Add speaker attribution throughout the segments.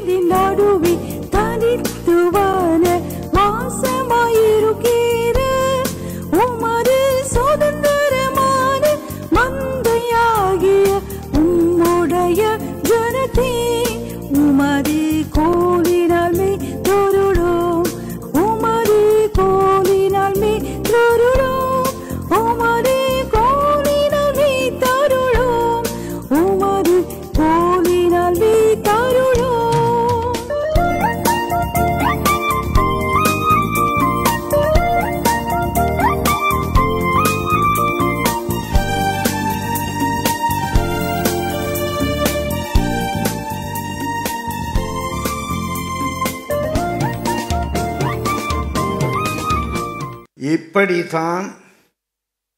Speaker 1: வேலின் நடுவே தனித்துவான வாசமாயிருக்கிற உமது சுதந்திரமான மந்தையாகிய உம்முடைய ஜனத்தே உமது கோலினால் மே தொருளோம் உமது கோலினால் மே தொருளோம் உமது கோலினால் மே தருளோம் உமது கோலினால் மே தருளோம்.
Speaker 2: இப்படித்தான்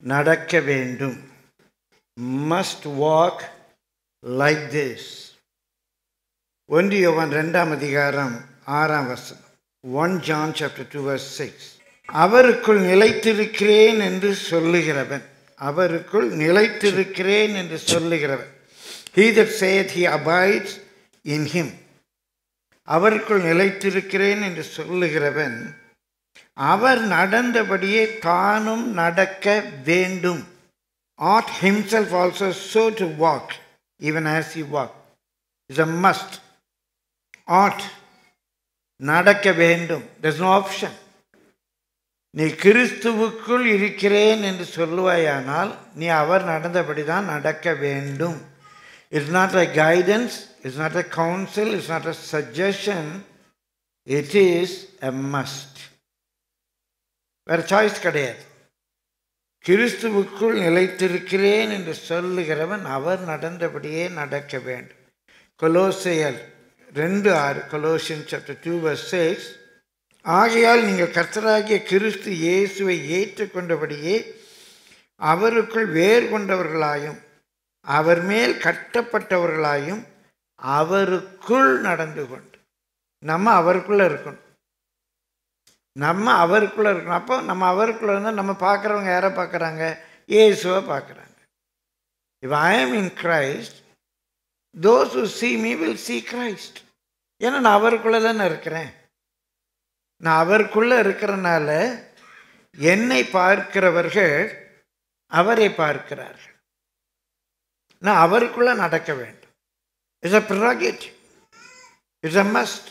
Speaker 2: நடக்க வேண்டும். must walk like this. 1 யோவான் 2 அதிகாரம் 6 வசனம். 1 John chapter 2 verse 6. அவருக்குள் நிலைத்திருக்கிறேன் என்று சொல்லுகிறவன், அவருக்குள் நிலைத்திருக்கிறேன் என்று சொல்லுகிறவன், he that saith he abides in him, அவருக்குள் நிலைத்திருக்கிறேன் என்று சொல்லுகிறவன் அவர் நடந்தபடியே தானும் நடக்க வேண்டும். ought himself also so to walk even as he walked. It's a must. ought, நடக்க வேண்டும். There's no option. நீ கிறிஸ்துவுக்குள் இருக்கிறேன் என்று சொல்லுவாயானால் நீ அவர் நடந்தபடி தான் நடக்க வேண்டும். It's not a guidance, it's not a counsel, it's not a suggestion. It is a must. வேறு சாய்ஸ் கிடையாது. கிறிஸ்துவுக்குள் நிலைத்திருக்கிறேன் என்று சொல்லுகிறவன் அவர் நடந்தபடியே நடக்க வேண்டும். கொலோசையர் 2:6, Colossians chapter 2 verse 6. ஆகையால் நீங்கள் கர்த்தராகிய கிறிஸ்து இயேசுவை ஏற்றுக்கொண்டபடியே அவருக்குள் வேர் கொண்டவர்களாயும் அவர் மேல் கட்டப்பட்டவர்களாயும் அவருக்குள் நடந்து கொண்டு. நம்ம அவருக்குள்ளே இருக்கணும். நம்ம அவருக்குள்ளே இருக்கணும். அப்போ நம்ம அவருக்குள்ளே இருந்தால் நம்ம பார்க்குறவங்க யாரை பார்க்குறாங்க? இயேசுவை பார்க்குறாங்க. இஃப் ஐ ஆம் in Christ, those who see me will see Christ. ஏன்னா நான் அவருக்குள்ளே தானே இருக்கிறேன். நான் அவருக்குள்ளே இருக்கிறனால என்னை பார்க்கிறவர்கள் அவரை பார்க்கிறார்கள். நான் அவருக்குள்ளே நடக்க வேண்டும். It's a prerogative, it's a must,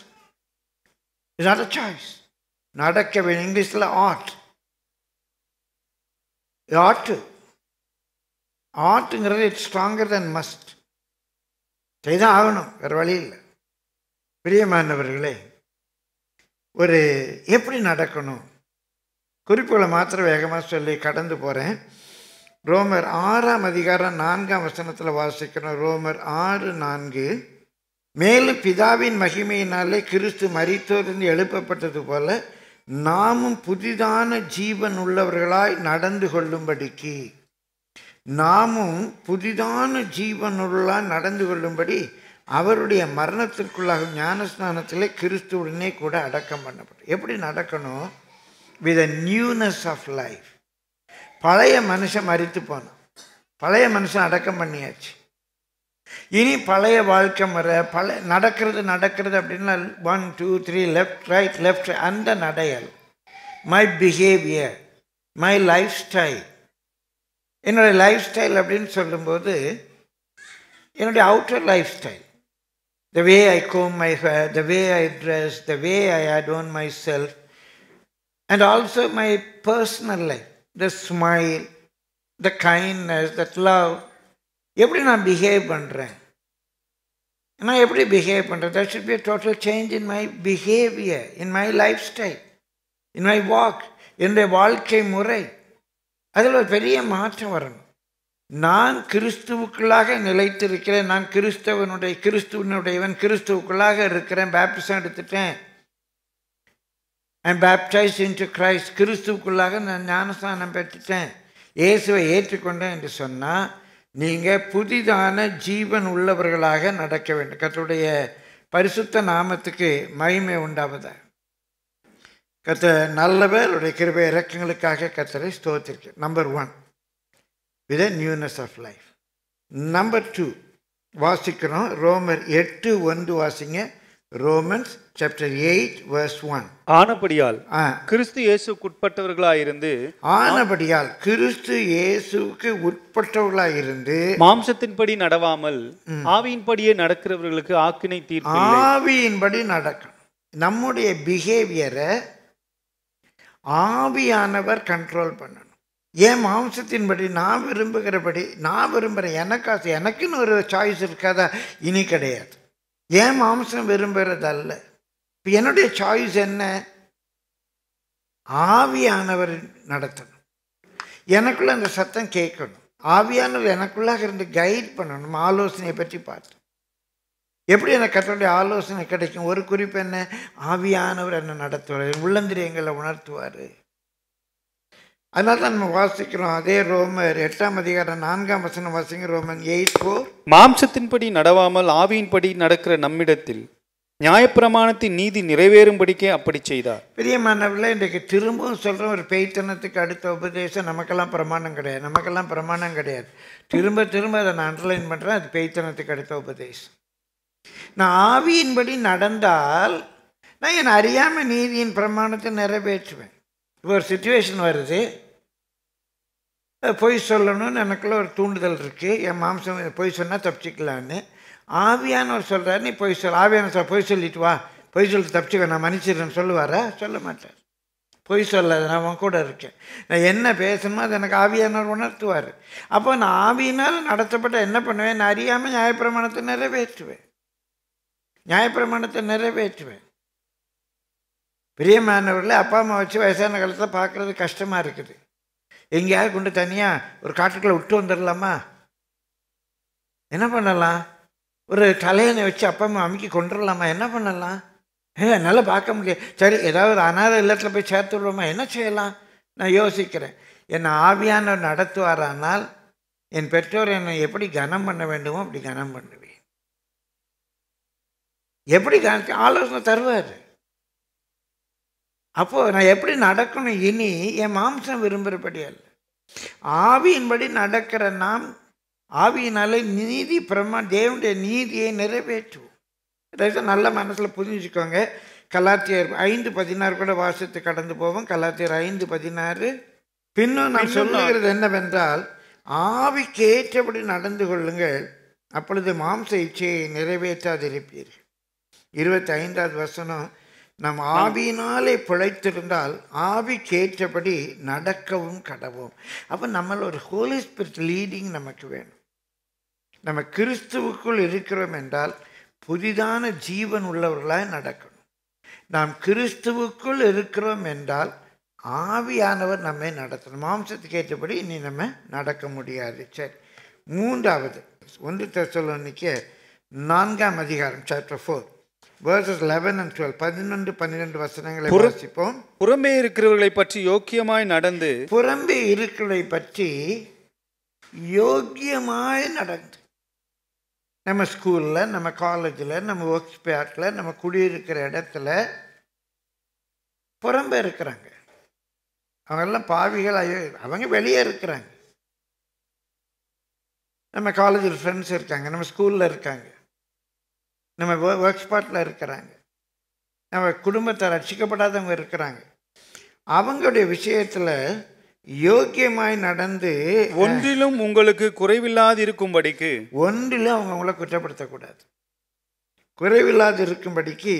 Speaker 2: it's not a choice. நடக்க வேண்டும். இங்கிலீஷில் ought. ought-ங்கிறது இட்ஸ் ஸ்ட்ராங்கர் தென் மஸ்ட். செய்தான் ஆகணும், வேறு வழி இல்லை. பிரியமானவர்களே, ஒரு எப்படி நடக்கணும் குறிப்புகளை மாத்திரம் வேகமாக சொல்லி கடந்து போகிறேன். ரோமர் 6 அதிகாரம் 4 வசனத்தில் வாசிக்கணும். ரோமர் 6:4. மேலும் பிதாவின் மகிமையினாலே கிறிஸ்து மரித்தோரிலிருந்து எழுப்பப்பட்டது போல நாமும் புதிதான ஜீவன் உள்ளவர்களாய் நடந்து கொள்ளும்படிக்கு, நாமும் புதிதான ஜீவனுள்ளாய் நடந்து கொள்ளும்படி அவருடைய மரணத்திற்குள்ளாக ஞானஸ்நானத்திலே கிறிஸ்துவுடனே கூட அடக்கம் பண்ணப்படும். எப்படி நடக்கணும்? With a newness of life. பழைய மனுஷன் மரித்து போனான், பழைய மனுஷன் அடக்கம் பண்ணியாச்சு. இனி பழைய வாழ்க்கை முறை நடக்கிறது அப்படின்னா 1 2 3 லெஃப்ட் ரைட் லெஃப்ட், அந்த நடையல். My behaviour, my life style. என்னுடைய லைஃப் ஸ்டைல் அப்படின்னு சொல்லும்போது என்னுடைய outer life style, the way I comb my hair, the way I dress, the way I adorn myself, and also my personal life, the smile, the kindness, that love. எப்படி நான் behave பண்ணுறேன், நான் எப்படி behave பண்ணுறேன்? There should be a total change in my behavior, in my lifestyle, in my walk, என்னுடைய வாழ்க்கை முறை. அதில் ஒரு பெரிய மாற்றம் வரணும். நான் கிறிஸ்துவுக்குள்ளாக நிலைத்திருக்கிறேன், நான் கிறிஸ்துவனுடையவன், கிறிஸ்துவுக்குள்ளாக இருக்கிறேன், பேப்டிசம் எடுத்துட்டேன், I am baptised into Christ, கிறிஸ்துவுக்குள்ளாக நான் ஞானஸ்நானம் பெற்றுட்டேன், இயேசுவை ஏற்றுக்கொண்டேன் என்று சொன்னால் நீங்கள் புதிதான ஜீவன் உள்ளவர்களாக நடக்க வேண்டும். கர்த்தருடைய பரிசுத்த நாமத்துக்கு மகிமை உண்டாவதாக. கர்த்தர் நல்லவர், அவருடைய கிருபை இரக்கங்களுக்காக கர்த்தரை ஸ்தோத்திரிக்கிறேன். Number 1, with newness of life. Number 2 வாசிக்கிறோம். ரோமர் 8:1 வாசிங்க. Romans chapter 8 verse 1.
Speaker 3: ஆனபடியால்
Speaker 2: ஆ,
Speaker 3: கிறிஸ்து இயேசுக்குட்பட்டவர்களாயிருந்து
Speaker 2: ஆனபடியால் கிறிஸ்து இயேசுவுக்கு உட்பட்டவர்களாய் இருந்து
Speaker 3: மாம்சத்தின்படி நடவாமல் ஆவியின்படியே நடக்கிறவர்களுக்கு ஆக்கினை தீர்ப்பு
Speaker 2: ஆவியின்படி நடக்கணும். நம்முடைய பிஹேவியரை ஆவியானவர் கண்ட்ரோல் பண்ணணும். ஏன் மாம்சத்தின்படி நான் விரும்புகிறபடி நான் விரும்புகிறேன், எனக்குன்னு ஒரு சாய்ஸ் இருக்காதா? இனி கிடையாது. ஏன் மாம்சம் விரும்புகிறதல்ல. இப்போ என்னுடைய சாய்ஸ் என்ன? ஆவியானவர் நடத்தணும். எனக்குள்ள அந்த சத்தம் கேட்கணும். ஆவியானவர் எனக்குள்ளாக இருந்து கைட் பண்ணணும். நம்ம ஆலோசனையை பற்றி பார்த்தோம். எப்படி எனக்கு கர்த்தருடைய ஆலோசனை கிடைக்கும்? ஒரு குறிப்பு என்ன? ஆவியானவர் என்ன நடத்துவார், உள்ளந்திரியங்களை உணர்த்துவார். அதனால தான் நம்ம வாசிக்கிறோம். அதே ரோமர் 8ஆம் அதிகாரம் 4ஆம் வசனம் வாசிங்க. ரோமன் 8:4.
Speaker 3: மாம்சத்தின்படி நடவாமல் ஆவியின்படி நடக்கிற நம்மிடத்தில் நியாயப்பிரமாணத்தின் நீதி நிறைவேறும்படிக்கே அப்படி செய்தார்.
Speaker 2: பிரியமானவர்களே, இன்றைக்கு திரும்பவும் சொல்கிறோம், ஒரு பேய்த்தனத்துக்கு அடுத்த உபதேசம் நமக்கெல்லாம் பிரமாணம் கிடையாது. திரும்ப திரும்ப அதை நான் அண்டர்லைன் பண்ணுறேன். அது பேய்த்தனத்துக்கு அடுத்த உபதேசம். நான் ஆவியின்படி நடந்தால் நான் என் அறியாமல் நீதியின் பிரமாணத்தை நிறைவேற்றுவேன். இப்போ ஒரு சுச்சுவேஷன் வருது, பொய் சொல்லணும்னு எனக்குள்ள ஒரு தூண்டுதல் இருக்குது. என் மாம்சம் பொய் சொன்னால் தப்பிச்சிக்கலான்னு. ஆவியானவர் சொல்கிறார், நீ பொய் சொல். ஆவியானவர் பொய் சொல்லிட்டு வா, பொய் சொல்லிட்டு தப்பிச்சுக்க, நான் மன்னிச்சிடுறேன்னு சொல்லுவாரா? சொல்ல மாட்டார். பொய் சொல்லாது, நான் அவன் கூட இருக்கேன். நான் என்ன பேசணுமோ அது எனக்கு ஆவியானவர் உணர்த்துவார். அப்போ நான் ஆவியினால் நடத்தப்பட்ட என்ன பண்ணுவேன்? நான் அறியாமல் நியாயப்பிரமாணத்தை நிறைவேற்றுவேன். பிரியமானவர்களே, அப்பா அம்மா வச்சு வயசான காலத்தில் பார்க்குறது கஷ்டமாக இருக்குது. எங்கேயாவது கொண்டு தனியாக ஒரு காட்டுக்குள்ளே விட்டு வந்துடலாமா? என்ன பண்ணலாம்? ஒரு தலையணை வச்சு அப்பா அம்மா அமுக்கி கொண்டுடலாமா? என்ன பண்ணலாம்? என்னால் பார்க்க முடியாது. சரி, ஏதாவது ஒரு அனாதை இல்லத்தில் போய் சேர்த்து விடுவோமா? என்ன செய்யலாம்? நான் யோசிக்கிறேன். என்னை ஆவியானவர் நடத்துவாரானால் என் பெற்றோர் என்னை எப்படி கனம் பண்ண வேண்டுமோ அப்படி கனம் பண்ணுவேன். எப்படி ஆலோசனை தருவார். அப்போது நான் எப்படி நடக்கணும்? இனி என் மாம்சம் விரும்புகிறபடி அல்ல, ஆவியின்படி நடக்கிற நாம் ஆவியினாலே நீதி தேவனுடைய நீதியை நிறைவேற்றுவோம். நல்ல மனசில் புரிஞ்சுக்கோங்க. கலாத்தியர் 5:16 கூட வாசித்து கடந்து போவோம். கலாத்தியர் 5:16. பின்னும் நான் சொல்லுகிறது என்னவென்றால், ஆவிக்கு ஏற்றபடி நடந்து கொள்ளுங்கள், அப்பொழுது மாம்ச இச்சையை நிறைவேற்றாதிருப்பீர்கள். 25வது வசனம், நம் ஆவியினாலே பிழைத்திருந்தால் ஆவிக்கேற்றபடி நடக்கவும் கடவோம். அப்போ நம்மள ஒரு ஹோலி ஸ்பிரிட் லீடிங் நமக்கு வேணும். நம்ம கிறிஸ்துவுக்குள் இருக்கிறோம் என்றால் புதிதான ஜீவன் உள்ளவர்களாய் நடக்கணும். நாம் கிறிஸ்துவுக்குள் இருக்கிறோம் என்றால் ஆவியானவர் நம்மை நடத்தணும். மாம்சத்துக்கு ஏற்றபடி இனி நம்ம நடக்க முடியாது. சரி, 3வது 1 தெசலோனிக்கேயர் 4ஆம் அதிகாரம் chapter 4 verses 11 and 12. 11-12 வசனங்களை வாசிப்போம்.
Speaker 3: புறம்பே இருக்கிறவர்களை பற்றி யோக்கியமாய் நடந்து
Speaker 2: நம்ம ஸ்கூலில், நம்ம காலேஜில், நம்ம ஒர்க் ஸ்பாட்டில், நம்ம குடியிருக்கிற இடத்துல புறம்பே இருக்கிறாங்க. அவங்கெல்லாம் பாவிகள், அவங்க வெளியே இருக்கிறாங்க. நம்ம காலேஜில் ஃப்ரெண்ட்ஸ் இருக்காங்க, நம்ம ஸ்கூலில் இருக்காங்க, நம்ம ஒர்க் ஸ்பாட்டில் இருக்கிறாங்க, நம்ம குடும்பத்தை ரட்சிக்கப்படாதவங்க இருக்கிறாங்க. அவங்களுடைய விஷயத்தில் யோக்கியமாய் நடந்து
Speaker 3: ஒன்றிலும் உங்களுக்கு குறைவில்லாது இருக்கும்படிக்கு,
Speaker 2: ஒன்றிலும் அவங்களை குற்றப்படுத்தக்கூடாது. குறைவில்லாது இருக்கும்படிக்கு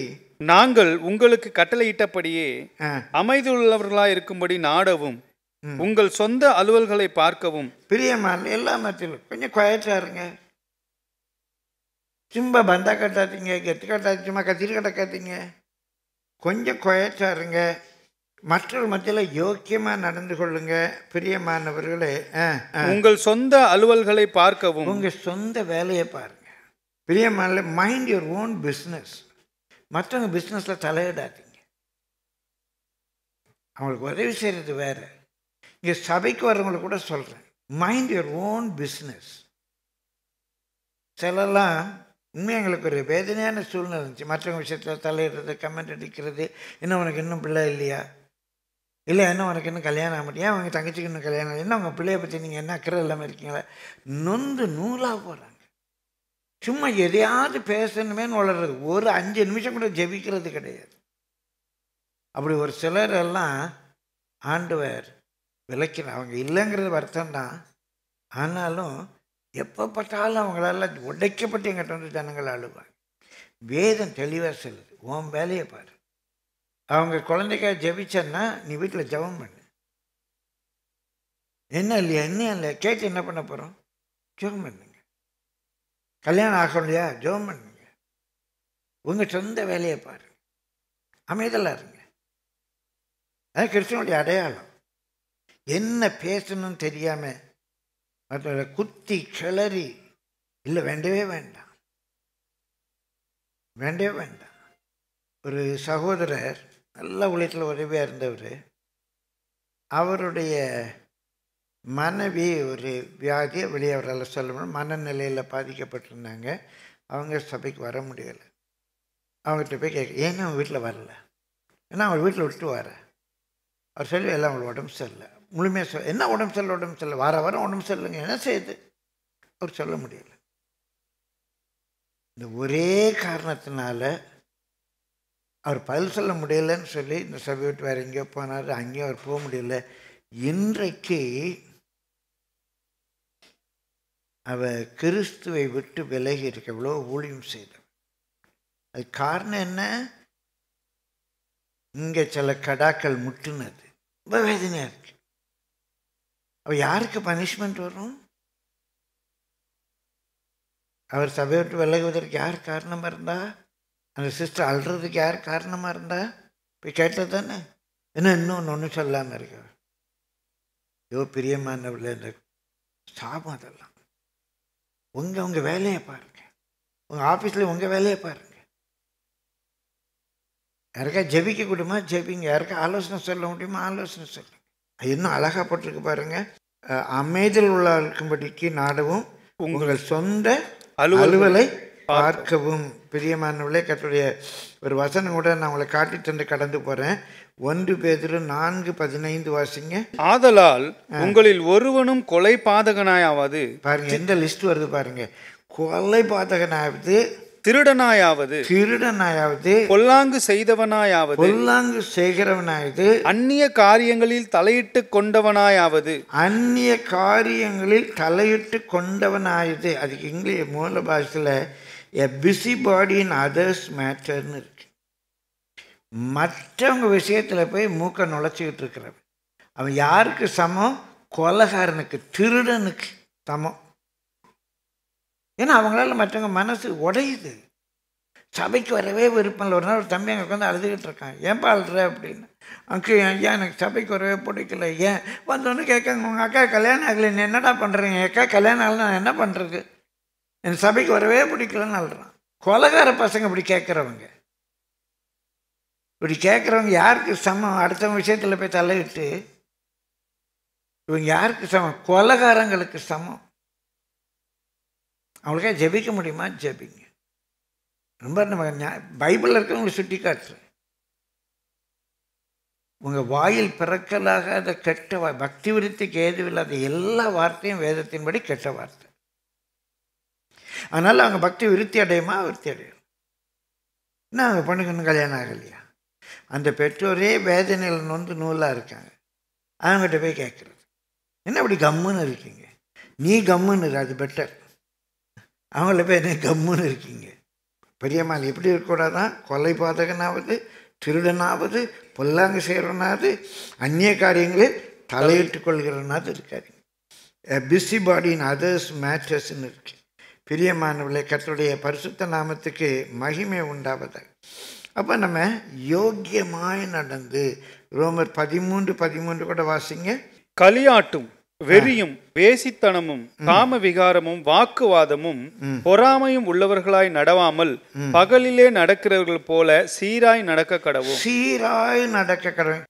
Speaker 3: நாங்கள் உங்களுக்கு கட்டளையிட்டபடியே அமைதியுள்ளவர்களாய் இருக்கும்படி நாடவும், உங்கள் சொந்த அலுவல்களை பார்க்கவும்.
Speaker 2: பிரியமான எல்லா மத்தியிலும் கொஞ்சம் குவைட்டா இருங்க. சும்மா பந்தா கட்டாதீங்க, கெத்து கட்டாதீங்க, சும்மா கத்திரி கட்டாதீங்க. கொஞ்சம் குவைட்டா இருங்க. மற்றொரு மத்தியில் யோக்கியமாக நடந்து கொள்ளுங்க. பிரியமானவர்களே,
Speaker 3: உங்கள் சொந்த அலுவல்களை பார்க்கவும்,
Speaker 2: உங்கள் சொந்த வேலையை பாருங்க. பிரியமான, மைண்ட் யுவர் ஓன் பிஸ்னஸ். மற்றவங்க பிஸ்னஸில் தலையிடாதீங்க. அவங்களுக்கு உதவி செய்கிறது வேறு. இங்கே சபைக்கு வர்றவங்களுக்கு கூட சொல்கிறேன், மைண்ட் யுவர் ஓன் பிஸ்னஸ். சிலலாம் உண்மையாக எங்களுக்கு ஒரு வேதனையான சூழ்நிலை இருந்துச்சு. மற்றவங்க விஷயத்தில் தலையிடுறது, கமெண்ட் அடிக்கிறது, இன்னும் உனக்கு இன்னும் பிள்ளை இல்லையா, இல்லை என்ன உனக்கு இன்னும் கல்யாணம் ஆக முடியும், அவங்க தங்கச்சிக்கு இன்னும் கல்யாணம், என்ன உங்கள் பிள்ளைய பற்றி நீங்கள் என்ன அக்கறை இல்லாமல் இருக்கீங்களா, நொந்து நூலாக போகிறாங்க. சும்மா எதையாவது பேசணுமேன்னு வளர்றது, ஒரு 5 நிமிஷம் கூட ஜெபிக்கிறது கிடையாது. அப்படி ஒரு சிலர் எல்லாம் ஆண்டவர் விளக்கின, அவங்க இல்லைங்கிறது வருத்தம் தான். ஆனாலும் எப்போ பார்த்தாலும் அவங்களால உடைக்கப்பட்டு எங்கிட்ட வந்து ஜனங்கள் அழுவாங்க. வேதம் தெளிவாக சொல்லுது, உன் வேலையை பாரு. அவங்க குழந்தைக்காக ஜெபிச்சேன்னா நீ வீட்டில் ஜெபம் பண்ணு. என்ன இல்லையா, என்ன இல்லை கேட்டு என்ன பண்ண போகிறோம்? ஜெபம் பண்ணுங்க. கல்யாணம் ஆகணும் இல்லையா, ஜெபம் பண்ணுங்க. உங்கள் சொந்த வேலையை பாரு, அமைதலாக இருங்க. அது கிறிஸ்துவனுடைய அடையாளம். என்ன பேசணும்னு தெரியாமல் மற்ற குத்தி கிளறி இல்லை, வேண்டவே வேண்டாம், வேண்டவே வேண்டாம். ஒரு சகோதரர் நல்ல உலகத்தில் உதவியாக இருந்தவர், அவருடைய மனைவி ஒரு வியாதியை வெளியே அவரால் சொல்ல முடியும், மனநிலையில் பாதிக்கப்பட்டிருந்தாங்க. அவங்க சபைக்கு வர முடியலை. அவங்ககிட்ட போய் கேட்க, ஏன்னா அவங்க வீட்டில் வரல? ஏன்னா அவங்க வீட்டில் விட்டு வர. அவர் சொல்லி எல்லாம் அவங்களுக்கு உடம்பு சரியில்லை. முழுமையாக சொல், என்ன உடம்பு சரியில்லை, உடம்பு சரியில்லை, வர உடம்பு சரியில்லைங்க, என்ன செய்யுது? அவர் சொல்ல முடியலை. இந்த ஒரே காரணத்தினால அவர் பதில் சொல்ல முடியலைன்னு சொல்லி இந்த சபை விட்டு வேறு எங்கேயோ போனார், அங்கேயும் அவர் போக முடியல. இன்றைக்கு அவர் கிறிஸ்துவை விட்டு விலகி இருக்க எவ்வளோ ஊழியம் செய்தார். அது காரணம் என்ன? இங்கே சில கடாக்கள் முட்டுனது. ரொம்ப வேதனையாக இருக்கு. அவ யாருக்கு பனிஷ்மெண்ட் வரும்? அவர் சபை விட்டு விலகுவதற்கு யார் காரணமாக இருந்தா? அந்த சிஸ்டர் அழுறதுக்கு யார் காரணமாக இருந்தா? போய் கேட்டது தானே. என்ன இன்னொன்று ஒன்றும் சொல்லாமல் இருக்க? ஐயோ பிரியமானவர்களே, இந்த சாபம் அதெல்லாம். உங்கள் வேலையை பாருங்க, உங்கள் ஆஃபீஸில் உங்கள் வேலையை பாருங்க. யாருக்கா ஜெபிக்க கூடுமா ஜெபிங்க, யாருக்கா ஆலோசனை சொல்ல முடியுமா ஆலோசனை சொல்லுங்க. இன்னும் அழகாக போட்டிருக்கு பாருங்க, அமைதியில் உள்ள இருக்கும்படிக்கு நாடவும் உங்கள் சொந்த அலுவலை பார்க்கவும். பிரியமானவர்களே, கர்த்தருடைய ஒரு வசனம் கூட நான் உங்களை காட்டிட்டு கடந்து போகிறேன். 1 பேதுரு 4:15 வாசிங்க.
Speaker 3: ஆதலால் உங்களில் ஒருவனும் கொலை பாதகனாயாவது,
Speaker 2: பாருங்க எந்த லிஸ்ட் வருது பாருங்க. கொலை பாதகனாவது,
Speaker 3: திருடனாயாவது,
Speaker 2: பொல்லாங்கு
Speaker 3: செய்கிறவனாயாவது, அந்நிய காரியங்களில் தலையிட்டு கொண்டவனாயாது.
Speaker 2: அதுக்கு இங்கிலீஷ் மூல பாஷையில் a busybody in others matterன்னு இருக்கு. மற்றவங்க விஷயத்தில் போய் மூக்க நுழைச்சிக்கிட்டு இருக்கிறவன் அவன் யாருக்கு சமம்? கொலைகாரனுக்கு, திருடனுக்கு சமம். ஏன்னா அவங்களால மற்றவங்க மனசு உடையுது. சபைக்கு வரவே விருப்பம் இல்லை. ஒரு நாள் ஒரு தம்பி அங்கே உட்காந்து அழுதுகிட்டு இருக்கான். ஏன்பா அழுற அப்படின்னு. அங்கே ஐயா எனக்கு சபைக்கு வரவே பிடிக்கல. ஏன்? வந்தோன்னு கேட்காங்க, உங்கள் அக்கா கல்யாணம் ஆகலை, நீ என்னடா பண்ணுறீங்க? என் அக்கா கல்யாணம் ஆகலை, நான் என்ன பண்ணுறது? எனக்கு சபைக்கு வரவே பிடிக்கலன்னு அழுறான். கொலைகார பசங்க இப்படி கேட்குறவங்க, இப்படி கேட்குறவங்க யாருக்கு சமம்? அடுத்தவங்க விஷயத்தில் போய் தலையிட்டு இவங்க யாருக்கு சமம்? கொலைகாரங்களுக்கு சமம். அவங்களுக்கே ஜெபிக்க முடியுமா? ஜெபிங்க. ரொம்ப நம்ம பைபிளில் இருக்கவங்களை சுட்டி காட்டுறேன். உங்கள் வாயில் பிறக்கலாகாத கெட்ட பக்தி விருத்திக்கு ஏதுவில்லாத எல்லா வார்த்தையும் வேதத்தின்படி கெட்ட வார்த்தை. அதனால் அவங்க பக்தி விருத்தி அடையுமா? விருத்தி அடையும். என்ன அவங்க பொண்ணுக்கு கல்யாணம் ஆகலையா? அந்த பெற்றோரே வேதனையில் நொந்து நூலாக இருக்காங்க. அவங்ககிட்ட போய் கேட்குறது, என்ன அப்படி கம்முன்னு இருக்கீங்க? நீ கம்முன்னு இரு, அது பெட்டர். அவங்கள போய் என்ன கம்முன்னு இருக்கீங்க? பெரியம்மாள் எப்படி இருக்கக்கூடாதான்? கொலை பாதகனாவது, திருடனாவது, பொல்லாங்கு செய்கிறவனாவது, அந்நிய காரியங்களில் தலையிட்டு கொள்கிறவனாவது இருக்காது. பிஸி பாடி இன் அதர்ஸ் மேட்டர்ஸ்ன்னு இருக்கு. பிரியமானவர்களே, கர்த்தருடைய பரிசுத்த நாமத்துக்கு மகிமை உண்டாவதாக. அப்போ நம்ம யோக்கியமாய் நடந்து, ரோமர் 13:13 கூட வாசிங்க.
Speaker 3: களியாட்டும் வெறியும் வேசித்தனமும் காம விகாரமும் வாக்குவாதமும் பொறாமையும் உள்ளவர்களாய் நடவாமல் பகலிலே நடக்கிறவர்கள் போல சீராய் நடக்க கடவும்.
Speaker 2: சீராய் நடக்க கடவும்.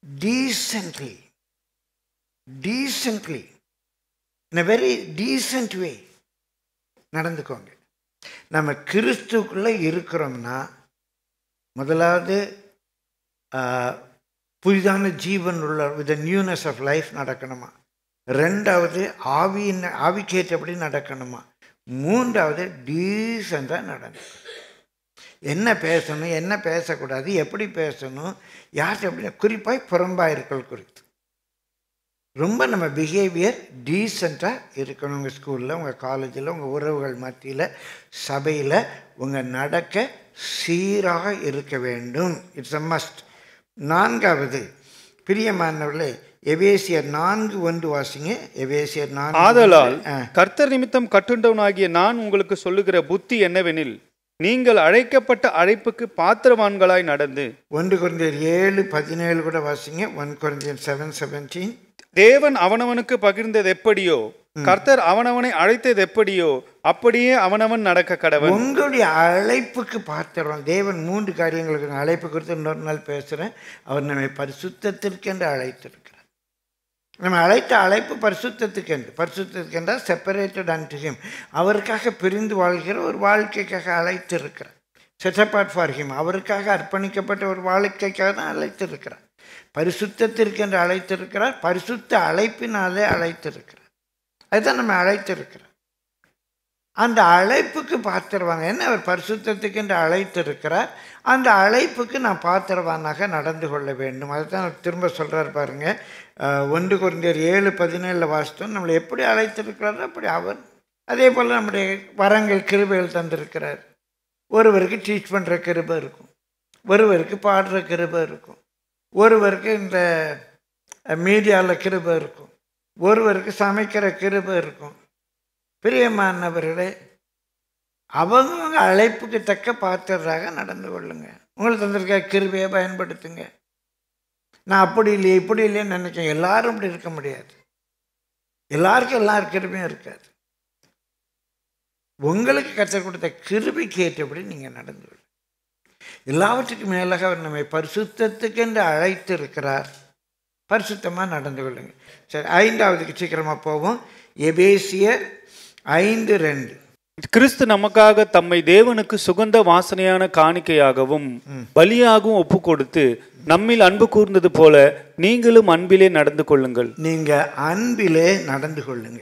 Speaker 2: Decently in a very decent way நடந்துக்கோங்க. நம்ம கிறிஸ்துக்குள்ளே இருக்கிறோம்னா முதலாவது புதிதான ஜீவன் உள்ள வித் நியூனஸ் ஆஃப் லைஃப் நடக்கணுமா. ரெண்டாவது ஆவிக்கேற்றபடி நடக்கணுமா. மூன்றாவது டீசெண்டாக நடந்து என்ன பேசணும், என்ன பேசக்கூடாது, எப்படி பேசணும், யார்கிட்ட எப்படி, குறிப்பாக புறம்பாயிருக்கள் குறித்து ரொம்ப நம்ம பிஹேவியர் டீசெண்டாக இருக்கணும். உங்கள் ஸ்கூலில், உங்கள் காலேஜில், உங்கள் உறவுகள் மத்தியில், சபையில் உங்கள் நடக்க சீராக இருக்க வேண்டும். It's a must. நான்காவது, பிரியமானவர்களே, எபேசியர் 4:1 வாசிங்க. எபேசியர் 4.
Speaker 3: ஆதலால் கர்த்தர் நிமித்தம் கட்டுண்டவனாகிய நான் உங்களுக்கு சொல்லுகிற புத்தி என்னவெனில், நீங்கள் அழைக்கப்பட்ட அழைப்புக்கு பாத்திரவான்களாய் நடந்து.
Speaker 2: 1 கொரிந்தியர் 7:17 கூட வாசிங்க. 1 கொரிந்தியர் 7:17.
Speaker 3: தேவன் அவனவனுக்கு பகிர்ந்தது எப்படியோ, கர்த்தர் அவனவனை அழைத்தது எப்படியோ, அப்படியே அவனவன் நடக்க கடவன்.
Speaker 2: உங்களுடைய அழைப்புக்கு பாத்திரம். தேவன் 3 காரியங்களுக்கு, அழைப்பு குறித்து இன்னொரு நாள் பேசுகிறேன். அவர் நம்மை பரிசுத்தத்திற்கென்று அழைத்திருக்கிறார். நம்ம அழைத்த அழைப்பு பரிசுத்தத்துக்கென்று. பரிசுத்தத்துக்கென்றால் செப்பரேட்டட் அன்டு ஹிம். அவருக்காக பிரிந்து வாழ்கிற ஒரு வாழ்க்கைக்காக அழைத்திருக்கிறார். Set apart for him. அவருக்காக அர்ப்பணிக்கப்பட்ட ஒரு வாழ்க்கைக்காக தான் அழைத்திருக்கிறார். பரிசுத்தத்திற்கென்று அழைத்திருக்கிறார். பரிசுத்த அழைப்பினாலே அழைத்திருக்கிறார். அதுதான் நம்ம அழைத்திருக்கிறார். அந்த அழைப்புக்கு பாத்திரவாங்க. என்ன, அவர் பரிசுத்தத்துக்கென்று அழைத்திருக்கிறார். அந்த அழைப்புக்கு நான் பாத்திரவானாக நடந்து கொள்ள வேண்டும். அதுதான் திரும்ப சொல்கிறார் பாருங்க. 1 கொரிந்தியர் 7:17 வாசித்தோம். நம்மளை எப்படி அழைத்திருக்கிறாரோ அப்படி அவர். அதே போல் நம்முடைய வரங்கள், கிருபைகள் தந்திருக்கிறார். ஒருவருக்கு டீச் பண்ணுற கிருபை இருக்கும், ஒருவருக்கு பாடுற கிருபை இருக்கும், ஒருவருக்கு இந்த மீடியாவில் கிருபை இருக்கும், ஒருவருக்கு சமைக்கிற கிருபை இருக்கும். பிரியமானவர்களே, அவங்க அழைப்புக்கு தக்க பாத்திரராக நடந்து கொள்ளுங்க. உங்களுக்கு தந்திருக்க கிருபையை பயன்படுத்துங்க. நான் அப்படி இல்லையே இப்படி இல்லையேன்னு நினைச்சேன். எல்லாரும் அப்படி இருக்க முடியாது. எல்லாருக்கும் எல்லார் கிருபையும் இருக்காது. உங்களுக்கு கற்றுக் கொடுத்த கிருபைக்கு ஏற்றபடி நீங்கள் நடந்து கொள்ளுங்க. எல்லாவற்றுக்கும் மேலாக அவர் நம்மை பரிசுத்தத்துக்கென்று அழைத்து இருக்கிறார். பரிசுத்தமாக நடந்து கொள்ளுங்க. சரி, 5வதுக்கு சீக்கிரமாக போவோம். எபேசியர் 5:2.
Speaker 3: கிறிஸ்து நமக்காக தம்மை தேவனுக்கு சுகந்த வாசனையான காணிக்கையாகவும் பலியாகவும் ஒப்பு கொடுத்து நம்மில் அன்பு கூர்ந்தது போல நீங்களும் அன்பிலே நடந்து கொள்ளுங்கள்.
Speaker 2: நீங்கள் அன்பிலே நடந்து கொள்ளுங்க.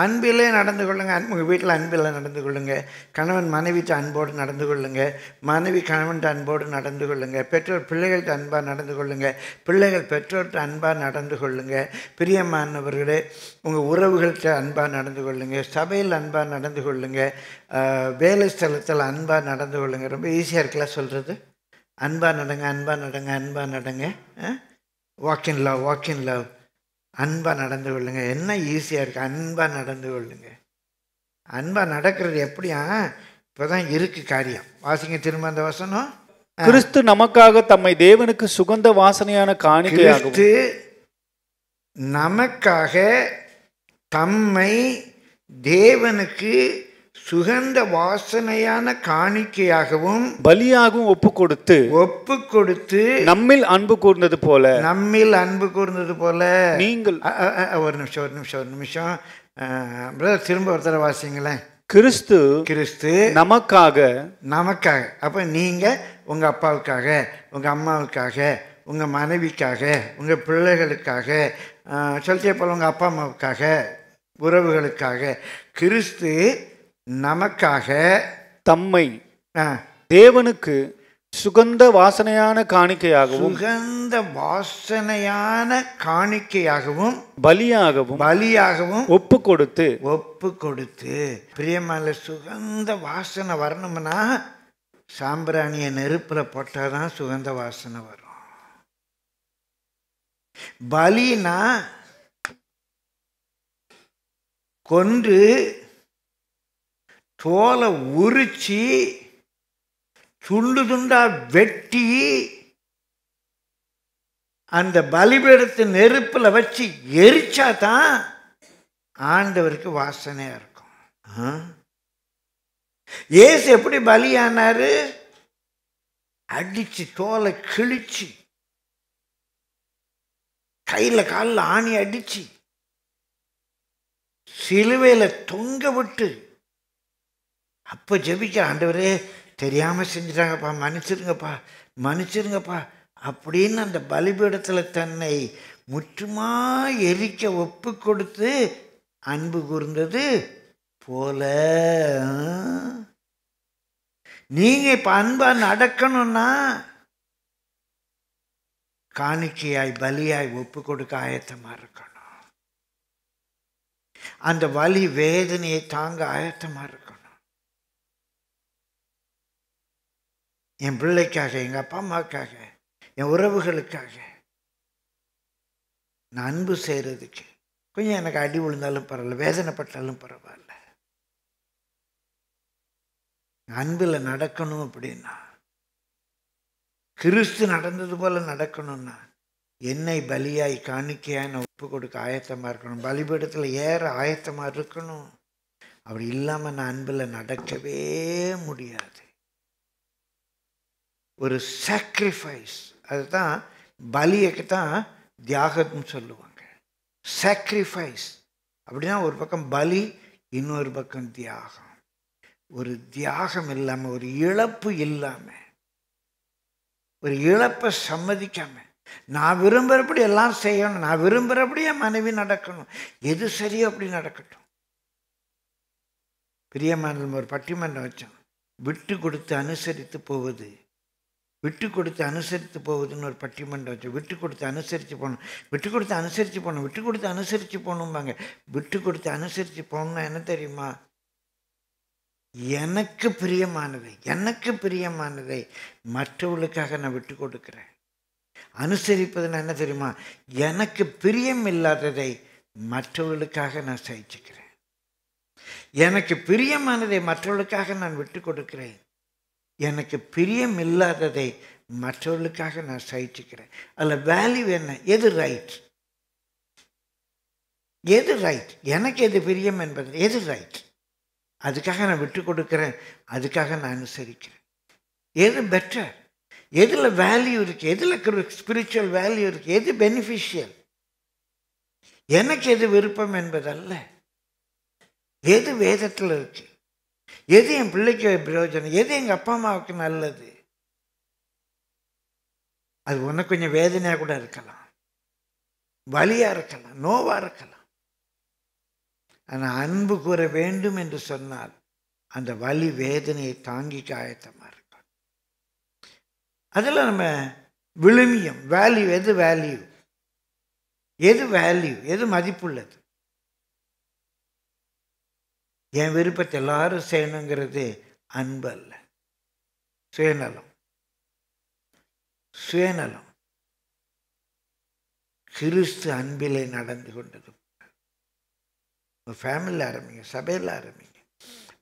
Speaker 2: அன்பிலே நடந்து கொள்ளுங்க. உங்கள் வீட்டில் அன்பில் நடந்து கொள்ளுங்க. கணவன் மனைவிட்டு அன்போடு நடந்து கொள்ளுங்க. மனைவி கணவன்ட்டு அன்போடு நடந்து கொள்ளுங்க. பெற்றோர் பிள்ளைகள்கிட்ட அன்பாக நடந்து கொள்ளுங்க. பிள்ளைகள் பெற்றோர்கிட்ட அன்பாக நடந்து கொள்ளுங்க. பிரியமானவர்களே, உங்கள் உறவுகள்கிட்ட அன்பாக நடந்து கொள்ளுங்க. சபையில் அன்பாக நடந்து கொள்ளுங்க. வேலை ஸ்தலத்தில் அன்பாக நடந்து கொள்ளுங்க. ரொம்ப ஈஸியாக இருக்குல்ல சொல்கிறது. அன்பாக நடங்க, அன்பாக நடங்க, அன்பாக நடங்க. Walk in love, walk in love. அன்பாக நடந்து கொள்ளுங்க. என்ன ஈஸியாக இருக்குது. அன்பாக நடந்து கொள்ளுங்க. அன்பாக நடக்கிறது எப்படியா? இப்போ தான் இருக்குது காரியம். வாசிங்க திரும்ப அந்த வசனம்.
Speaker 3: கிறிஸ்து நமக்காக தம்மை தேவனுக்கு சுகந்த வாசனையான காணிக்கையாகவும்.
Speaker 2: கிறிஸ்து நமக்காக தம்மை தேவனுக்கு சுகந்த வாசனையான காணிக்கையாகவும்
Speaker 3: பலியாகவும் ஒப்பு கொடுத்து நம்மில் அன்பு கூர்ந்தது போல நீங்கள்.
Speaker 2: ஒரு நிமிஷம் திரும்ப ஒரு தடவை வாசிங்களேன்.
Speaker 3: கிறிஸ்து நமக்காக.
Speaker 2: அப்ப நீங்க உங்க அப்பாவுக்காக, உங்க அம்மாவுக்காக, உங்க மனைவிக்காக, உங்க பிள்ளைகளுக்காக, சொல்லிட்டே போல உங்க அப்பா அம்மாவுக்காக, உறவுகளுக்காக கிறிஸ்து நமக்காக
Speaker 3: தம்மை தேவனுக்கு சுகந்த வாசனையான காணிக்கையாகவும் பலியாகவும் ஒப்பு கொடுத்து.
Speaker 2: பிரியமான சுகந்த வாசனை வரணும்னா சாம்பிராணிய நெருப்புல போட்டாதான் சுகந்த வாசனை வரும். பலினா கொன்று தோலை உரிச்சி துண்டு துண்டா வெட்டி அந்த பலிபீடத்து நெருப்புல வச்சு எரிச்சா தான் ஆண்டவருக்கு வாசனையா இருக்கும். இயேசு எப்படி பலியானாரு? அடிச்சு தோலை கிழிச்சு கையில காலில் ஆணி அடிச்சு சிலுவையில தொங்க விட்டு அப்ப ஜெபிக்கிற, ஆண்டவரே தெரியாம செஞ்சுட்டாங்கப்பா, மன்னிச்சிருங்கப்பா அப்படின்னு அந்த பலிபீடத்துல தன்னை முற்றுமா எரிக்க ஒப்பு கொடுத்து அன்பு கூர்ந்தது போல நீங்க இப்ப அன்பா நடக்கணும்னா காணிக்கையாய் பலியாய் ஒப்பு கொடுக்க ஆயத்தமா இருக்கணும். அந்த வலி வேதனையை தாங்க ஆயத்தமா இருக்கணும். என் பிள்ளைக்காக, எங்க அப்பா அம்மாவுக்காக, என் உறவுகளுக்காக நான் அன்பு செய்யறதுக்கு கொஞ்சம் எனக்கு அடி விழுந்தாலும் பரவாயில்ல, வேதனைப்பட்டாலும் பரவாயில்ல, அன்புல நடக்கணும். அப்படின்னா கிறிஸ்து நடந்தது போல நடக்கணும்னா என்னை பலியாய் காணிக்கையாய் நான் ஒப்பு கொடுக்க ஆயத்தமா இருக்கணும். பலிபீடத்தில் ஏற ஆயத்தமா இருக்கணும். அப்படி இல்லாம நான் அன்புல நடக்கவே முடியாது. ஒரு சாக்ரிஃபைஸ், அதுதான் பலியக்கு தான் தியாகம்னு சொல்லுவாங்க. சாக்ரிஃபைஸ் அப்படின்னா ஒரு பக்கம் பலி, இன்னொரு பக்கம் தியாகம். ஒரு தியாகம் இல்லாம, ஒரு இழப்பு இல்லாம, ஒரு இழப்பை சம்மதிக்காம, நான் விரும்புகிறபடி எல்லாம் செய்யணும், நான் விரும்புகிறபடி என் மனைவி நடக்கணும், எது சரியோ அப்படி நடக்கட்டும். பிரியமானது ஒரு பட்டிமன்றம் வச்சோம். விட்டு கொடுத்து அனுசரித்து போவது, விட்டு கொடுத்து அனுசரித்து போவதுன்னு ஒரு பட்டிமன்றம் வச்சோம். விட்டு கொடுத்து அனுசரித்து போகணும், விட்டு கொடுத்து அனுசரித்து போகணும், விட்டு கொடுத்து அனுசரித்து போகணும்பாங்க. விட்டு கொடுத்து அனுசரித்து போகணும்னா என்ன தெரியுமா? எனக்கு பிரியமானதை, எனக்கு பிரியமானதை மற்றவர்களுக்காக நான் விட்டு கொடுக்கிறேன். அனுசரிப்பதுன்னா என்ன தெரியுமா? எனக்கு பிரியம் இல்லாததை மற்றவர்களுக்காக நான் சகிச்சுக்கிறேன். எனக்கு பிரியமானதை மற்றவர்களுக்காக நான் விட்டு கொடுக்கிறேன். எனக்கு பிரியம் இல்லாததை மற்றவர்களுக்காக நான் சகிச்சுக்கிறேன். அதில் வேல்யூ என்ன? எது ரைட், எது ரைட், எனக்கு எது பிரியம் என்பது எது ரைட், அதுக்காக நான் விட்டு கொடுக்கிறேன், அதுக்காக நான் அனுசரிக்கிறேன். எது பெட்டர், எதில் வேல்யூ இருக்குது, எதில் ஸ்பிரிச்சுவல் வேல்யூ இருக்குது, எது பெனிஃபிஷியல், எனக்கு எது விருப்பம் என்பதல்ல, எது வேதத்தில் இருக்கு, எது என் பிள்ளைக்கு பிரயோஜனம், எது எங்கள் அப்பா அம்மாவுக்கு நல்லது. அது உனக்கு கொஞ்சம் வேதனையாக கூட இருக்கலாம், வலியாக இருக்கலாம், நோவாக இருக்கலாம். ஆனால் அன்பு கூற வேண்டும் என்று சொன்னால் அந்த வலி வேதனையை தாங்கிக்க ஆயத்தமாக இருக்கும். அதில் நம்ம விழுமியம், வேல்யூ, எது வேல்யூ, எது வேல்யூ, எது மதிப்புள்ளது. என் விருப்பத்தை எல்லாரும் செய்யணுங்கிறது அன்பு அல்ல, சுயநலம். சுயநலம். கிறிஸ்து அன்பிலே நடந்து கொண்டது. உங்கள் ஃபேமிலியில் ஆரம்பிங்க, சபையில் ஆரம்பிங்க,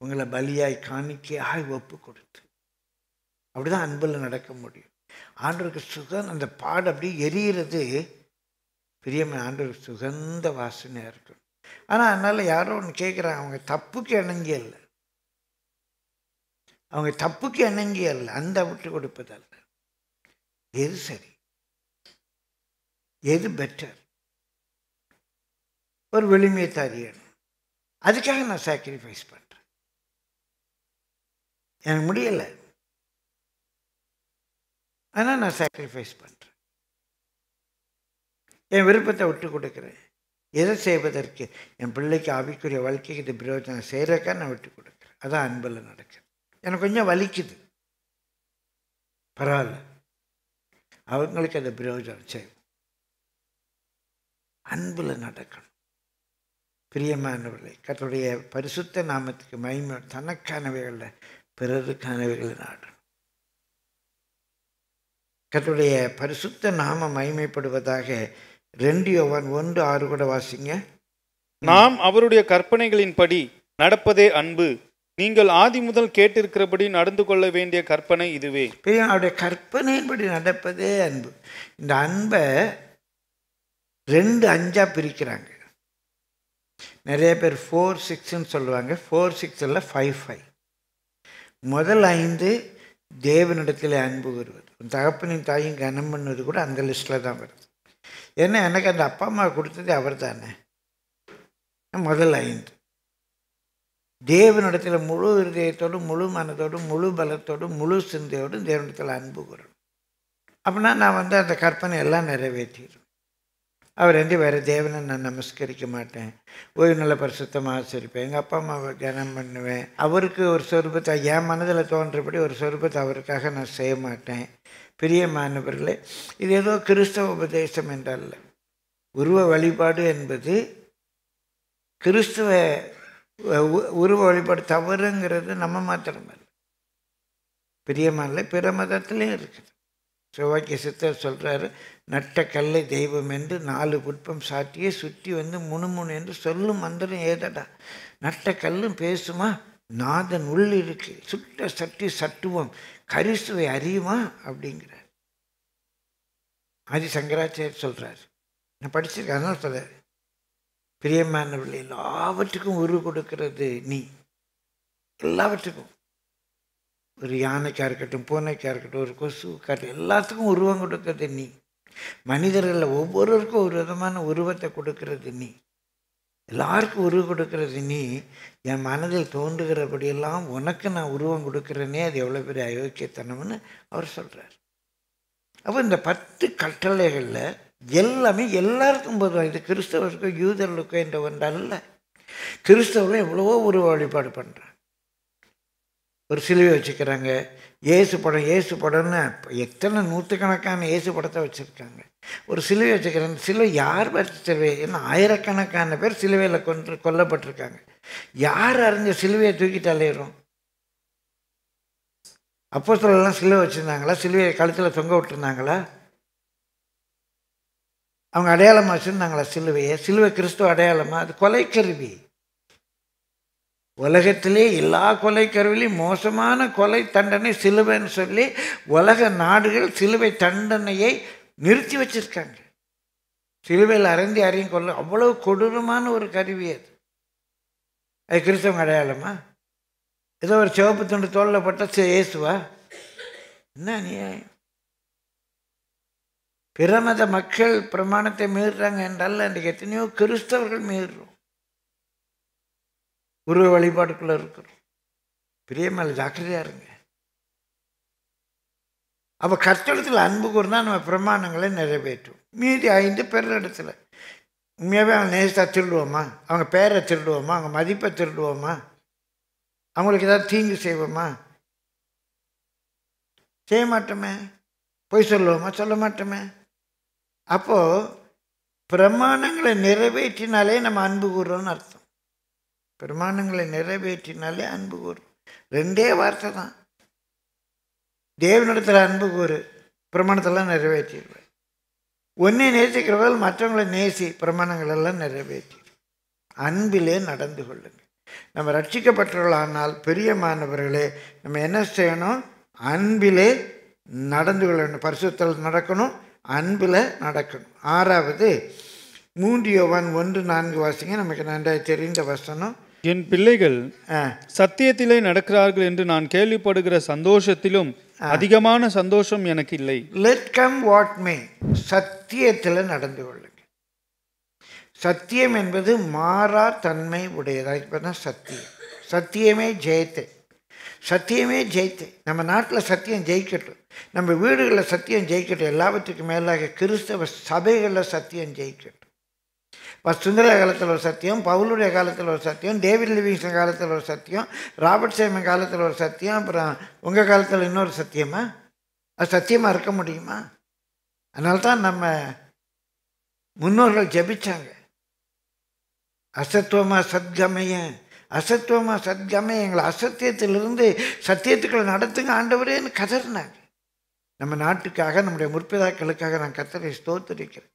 Speaker 2: உங்களை பலியாய் காணிக்கையாய் ஒப்பு கொடுத்து. அப்படிதான் அன்பில் நடக்க முடியும். ஆண்டவருக்கு சுகம், அந்த பாடு அப்படியே எரியிறது பிரியமே, ஆண்டவருக்கு சுகந்த வாசனையாக இருக்கும். ஆனால் அதனால் யாரோ ஒன்று கேட்குறாங்க, அவங்க தப்புக்கு இணங்கி அல்ல, அவங்க தப்புக்கு இணங்கி அல்ல, அந்த விட்டு கொடுப்பதல்ல. எது சரி, எது பெட்டர், ஒரு விளிமையை அறியணும். அதுக்காக நான் சாக்ரிஃபைஸ் பண்ணுறேன். எனக்கு முடியலை, ஆனால் நான் சாக்ரிஃபைஸ் பண்ணுறேன். என் விருப்பத்தை விட்டு கொடுக்குறேன். எதை செய்வதற்கு? என் பிள்ளைக்கு ஆவிக்குரிய வாழ்க்கைக்கு இது பிரயோஜனம் செய்கிறக்கா நான் விட்டு கொடுக்குறேன். அதான் அன்பில் நடக்குது. எனக்கு கொஞ்சம் வலிக்குது, பரவாயில்ல, அவங்களுக்கு அதை பிரயோஜனம் செய்வோம். அன்பில் நடக்கணும். பிரியமானவர்களே, கர்த்தருடைய பரிசுத்த நாமத்துக்கு மகிமை. தனக்கானவைகளில் பிறருக்கானவைகளை நாடணும். கர்த்தருடைய பரிசுத்த நாம மகிமைப்படுவதாக. 2 யோவான் 1:6 கூட வாசிங்க.
Speaker 3: நாம் அவருடைய கற்பனைகளின்படி நடப்பதே அன்பு. நீங்கள் ஆதி முதல் கேட்டிருக்கிறபடி நடந்து கொள்ள வேண்டிய கற்பனை இதுவே.
Speaker 2: அவருடைய கற்பனையின்படி நடப்பதே அன்பு. இந்த அன்பை 2:5 பிரிக்கிறாங்க. நிறைய பேர் 4:6 சொல்லுவாங்க. 4:6 இல்லை, 5:5. முதல் 5 தேவனிடத்தில் அன்பு வருவது, தகப்பனின் தாயும் கனம் பண்ணுவது கூட அந்த லிஸ்ட்டில் தான் வருது. ஏன்னா எனக்கு அந்த அப்பா அம்மா கொடுத்தது அவர் தானே. முதல் 5 தேவனிடத்தில் முழு இருதயத்தோடும், முழு மனதோடும், முழு பலத்தோடும், முழு சிந்தையோடும் தேவனிடத்தில் அன்பு கூறணும். அப்படின்னா நான் அந்த கற்பனை எல்லாம் நிறைவேற்றிடும். அவர் வேறு தேவனை நான் நமஸ்கரிக்க மாட்டேன், ஓய்வு நல்ல பரிசுத்தமாக ஆச்சரிப்பேன், எங்கள் அப்பா அம்மாவை கனம் பண்ணுவேன், அவருக்கு ஒரு சொரூபத்தை என் மனதில் தோன்றபடி ஒரு சொரூபத்தை அவருக்காக நான் செய்ய மாட்டேன். பிரியமானவர்களே, இது ஏதோ கிறிஸ்தவ உபதேசம் என்றல்ல. உருவ வழிபாடு என்பது கிறிஸ்துவ உருவ வழிபாடு தவறுங்கிறது நம்ம மாத்திரமல்ல, பிரியமான பிற மதத்திலையும் இருக்குது. சிவாக்கிய சித்தர் சொல்கிறாரு, நட்ட கல்லை தெய்வம் என்று 4 புட்பம் சாட்டியே சுற்றி முணுமுணு என்று சொல்லும் மந்திரம் ஏதடா. நட்ட கல்லும் பேசுமா, நாதன் உள் இருக்கு, சுட்ட சட்டி சட்டுவம் கரிசுவை அறியுமா அப்படிங்கிறார். ஆதி சங்கராச்சாரியர் சொல்கிறார். நான் படிச்சிருக்கேன், அதனால சொல்கிறார். பிரியமானவர்கள், எல்லாவற்றுக்கும் உருவு கொடுக்கிறது நீ. எல்லாவற்றுக்கும், ஒரு யானைக்காக இருக்கட்டும், பூனைக்காக இருக்கட்டும், ஒரு கொசுக்காக இருக்கட்டும், எல்லாத்துக்கும் உருவம் கொடுக்கிறது நீ. மனிதர்களில் ஒவ்வொருவருக்கும் ஒரு விதமான உருவத்தை கொடுக்கிறது நீ. எல்லாருக்கும் உருவம் கொடுக்கிறது நீ. என் மனதில் தோன்றுகிறபடியெல்லாம் உனக்கு நான் உருவம் கொடுக்குறேனே, அது எவ்வளோ பெரிய அயோக்கியத்தனம்னு அவர் சொல்கிறார். அப்போ இந்த 10 கட்டளைகளில் எல்லாமே எல்லாருக்கும் பொதுவாக, இது கிறிஸ்தவருக்கோ யூதர்களுக்கோ என்ற ஒன்றல்ல. கிறிஸ்தவர்களும் எவ்வளவோ உருவ வழிபாடு பண்ணுறாங்க. ஒரு சிலுவை வச்சுக்கிறாங்க, இயேசு படம்னு எத்தனை நூற்றுக்கணக்கான இயேசு படத்தை வச்சுருக்காங்க. ஒரு சிலுவை வச்சுக்கிறாங்க. சிலுவை யார் வச்ச சிலுவை? ஏன்னா ஆயிரக்கணக்கான பேர் சிலுவையில் கொல்லப்பட்டிருக்காங்க. யார் அறிஞ்ச சிலுவையை தூக்கிட்டு அலையிறோம்? அப்போஸ்தலர்லாம் சிலுவை வச்சுருந்தாங்களா? சிலுவையை கழுத்தில் தொங்க விட்டுருந்தாங்களா? அவங்க அடையாளமாக வச்சுருந்தாங்களா சிலுவையை? சிலுவை கிறிஸ்துவ அடையாளமா? அது கொலைக்கருவி. உலகத்திலே எல்லா கொலை கருவிலையும் மோசமான கொலை தண்டனை சிலுவைன்னு சொல்லி உலக நாடுகள் சிலுவை தண்டனையை நிறுத்தி வச்சிருக்காங்க. சிலுவையில் அரைந்தி அறியும் கொள்ள அவ்வளவு கொடூரமான ஒரு கருவி அது. அது கிறிஸ்தவங்க அடையாளமா? ஏதோ ஒரு சிவப்பு துண்டு தோளில் பட்ட இயேசுவா? என்ன அநியாயம்! பிரமத மக்கள் பிரமாணத்தை மீறுறாங்க என்றால் அன்றைக்கு எத்தனையோ கிறிஸ்தவர்கள் மீறுறோம். உருவ வழிபாடுக்குள்ளே இருக்கிறோம். பிரியமல்ல, ஜாக்கிரதையா இருங்க. அப்போ கர்த்தரிடத்தில் அன்பு கூர்ந்தா நம்ம பிரமாணங்களை நிறைவேற்றும். மீதி 5 பேர் இடத்துல உண்மையாகவே அவங்க நேசத்தை திருடுவோமா? அவங்க பேரை திருடுவோமா? அவங்க மதிப்பை திருடுவோமா? அவங்களுக்கு ஏதாவது தீங்கு செய்வோமா? செய்ய மாட்டோமே. பொய் சொல்லுவோமா? சொல்ல மாட்டோமே. அப்போது பிரமாணங்களை நிறைவேற்றினாலே நம்ம அன்பு கூறுறோம்னு அர்த்தம். பிரமாணங்களை நிறைவேற்றினாலே அன்பு கூறும். 2 வார்த்தை தான். தேவனிடத்தில் அன்பு கூறு, பிரமாணத்தெல்லாம் நிறைவேற்றிடுவேன். ஒன்றை நேசிக்கிறவர்கள் மற்றவங்களை நேசி, பிரமாணங்கள் எல்லாம் நிறைவேற்றி அன்பிலே நடந்து கொள்ளுங்க. நம்ம ரட்சிக்கப்பட்டவர்களானால் பிரியமானவர்களே, நம்ம என்ன செய்யணும்? அன்பிலே நடந்து கொள்ள வேண்டும். பரிசுத்தத்தில் நடக்கணும், அன்பில் நடக்கணும். 6வது 3 யோவான் 1:4 வாசிங்க. நமக்கு நன்றாக தெரிந்த வசனம்.
Speaker 3: என் பிள்ளைகள் சத்தியத்திலே நடக்கிறார்கள் என்று நான் கேள்விப்படுகிற சந்தோஷத்திலும் அதிகமான சந்தோஷம் எனக்கு இல்லை.
Speaker 2: லெட் கம் வாட் மே, சத்தியத்தில் நடந்து கொள்ளுங்க. சத்தியம் என்பது மாறா தன்மை உடையதாக. இப்போ தான் சத்தியம். சத்தியமே ஜெயத்தை. சத்தியமே ஜெயித்து. நம்ம நாட்டில் சத்தியம் ஜெயிக்கட்டும், நம்ம வீடுகளில் சத்தியம் ஜெயிக்கட்டும், எல்லாவற்றுக்கும் மேலாக கிறிஸ்தவ சபைகளில் சத்தியம் ஜெயிக்கட்டும். சுந்தர காலத்தில் ஒரு சத்தியம், பவுலுடைய காலத்தில் ஒரு சத்தியம், டேவிட் லிவிங்ஸ்டன் காலத்தில் ஒரு சத்தியம், ராபர்ட் சைமன் காலத்தில் ஒரு சத்தியம், அப்புறம் உங்கள் காலத்தில் இன்னொரு சத்தியமா? அது சத்தியமாக இருக்க முடியுமா? அதனால தான் நம்ம முன்னோர்கள் ஜெபிச்சாங்க, அசத்துவமா சத்கமய, அசத்துவமா சத்கமய, எங்களை அசத்தியத்திலிருந்து சத்தியத்துக்களை நடத்துங்க ஆண்டவரேன்னு கதறினாங்க. நம்ம நாட்டுக்காக, நம்முடைய முற்பிதாக்களுக்காக நான் கர்த்தரை ஸ்தோத்திரிக்கிறேன்.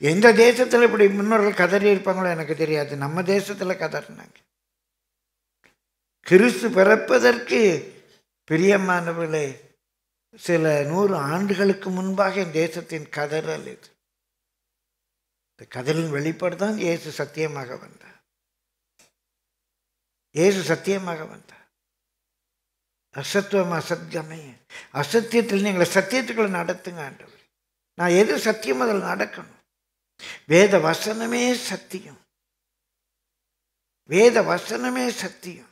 Speaker 2: எந்த தேசத்தில் இப்படி முன்னோர்கள் கதறி இருப்பாங்களோ எனக்கு தெரியாது. நம்ம தேசத்தில் கதறினாங்க. கிறிஸ்து பிறப்பதற்கு பிரியமானவர்களே சில 100 ஆண்டுகளுக்கு முன்பாக என் தேசத்தின் கதறல் இது. இந்த கதலின் வெளிப்பாடு தான் இயேசு சத்தியமாக வந்தார். இயேசு சத்தியமாக வந்தார். அசத்துவம் அசத்கமய, அசத்தியத்தில் எங்களை சத்தியத்துக்குள்ள நடத்துங்க ஆண்டவர். நான் எது சத்தியம் அதில் நடக்கணும். வேத வசனமே சத்தியம். வேத வசனமே சத்தியம்.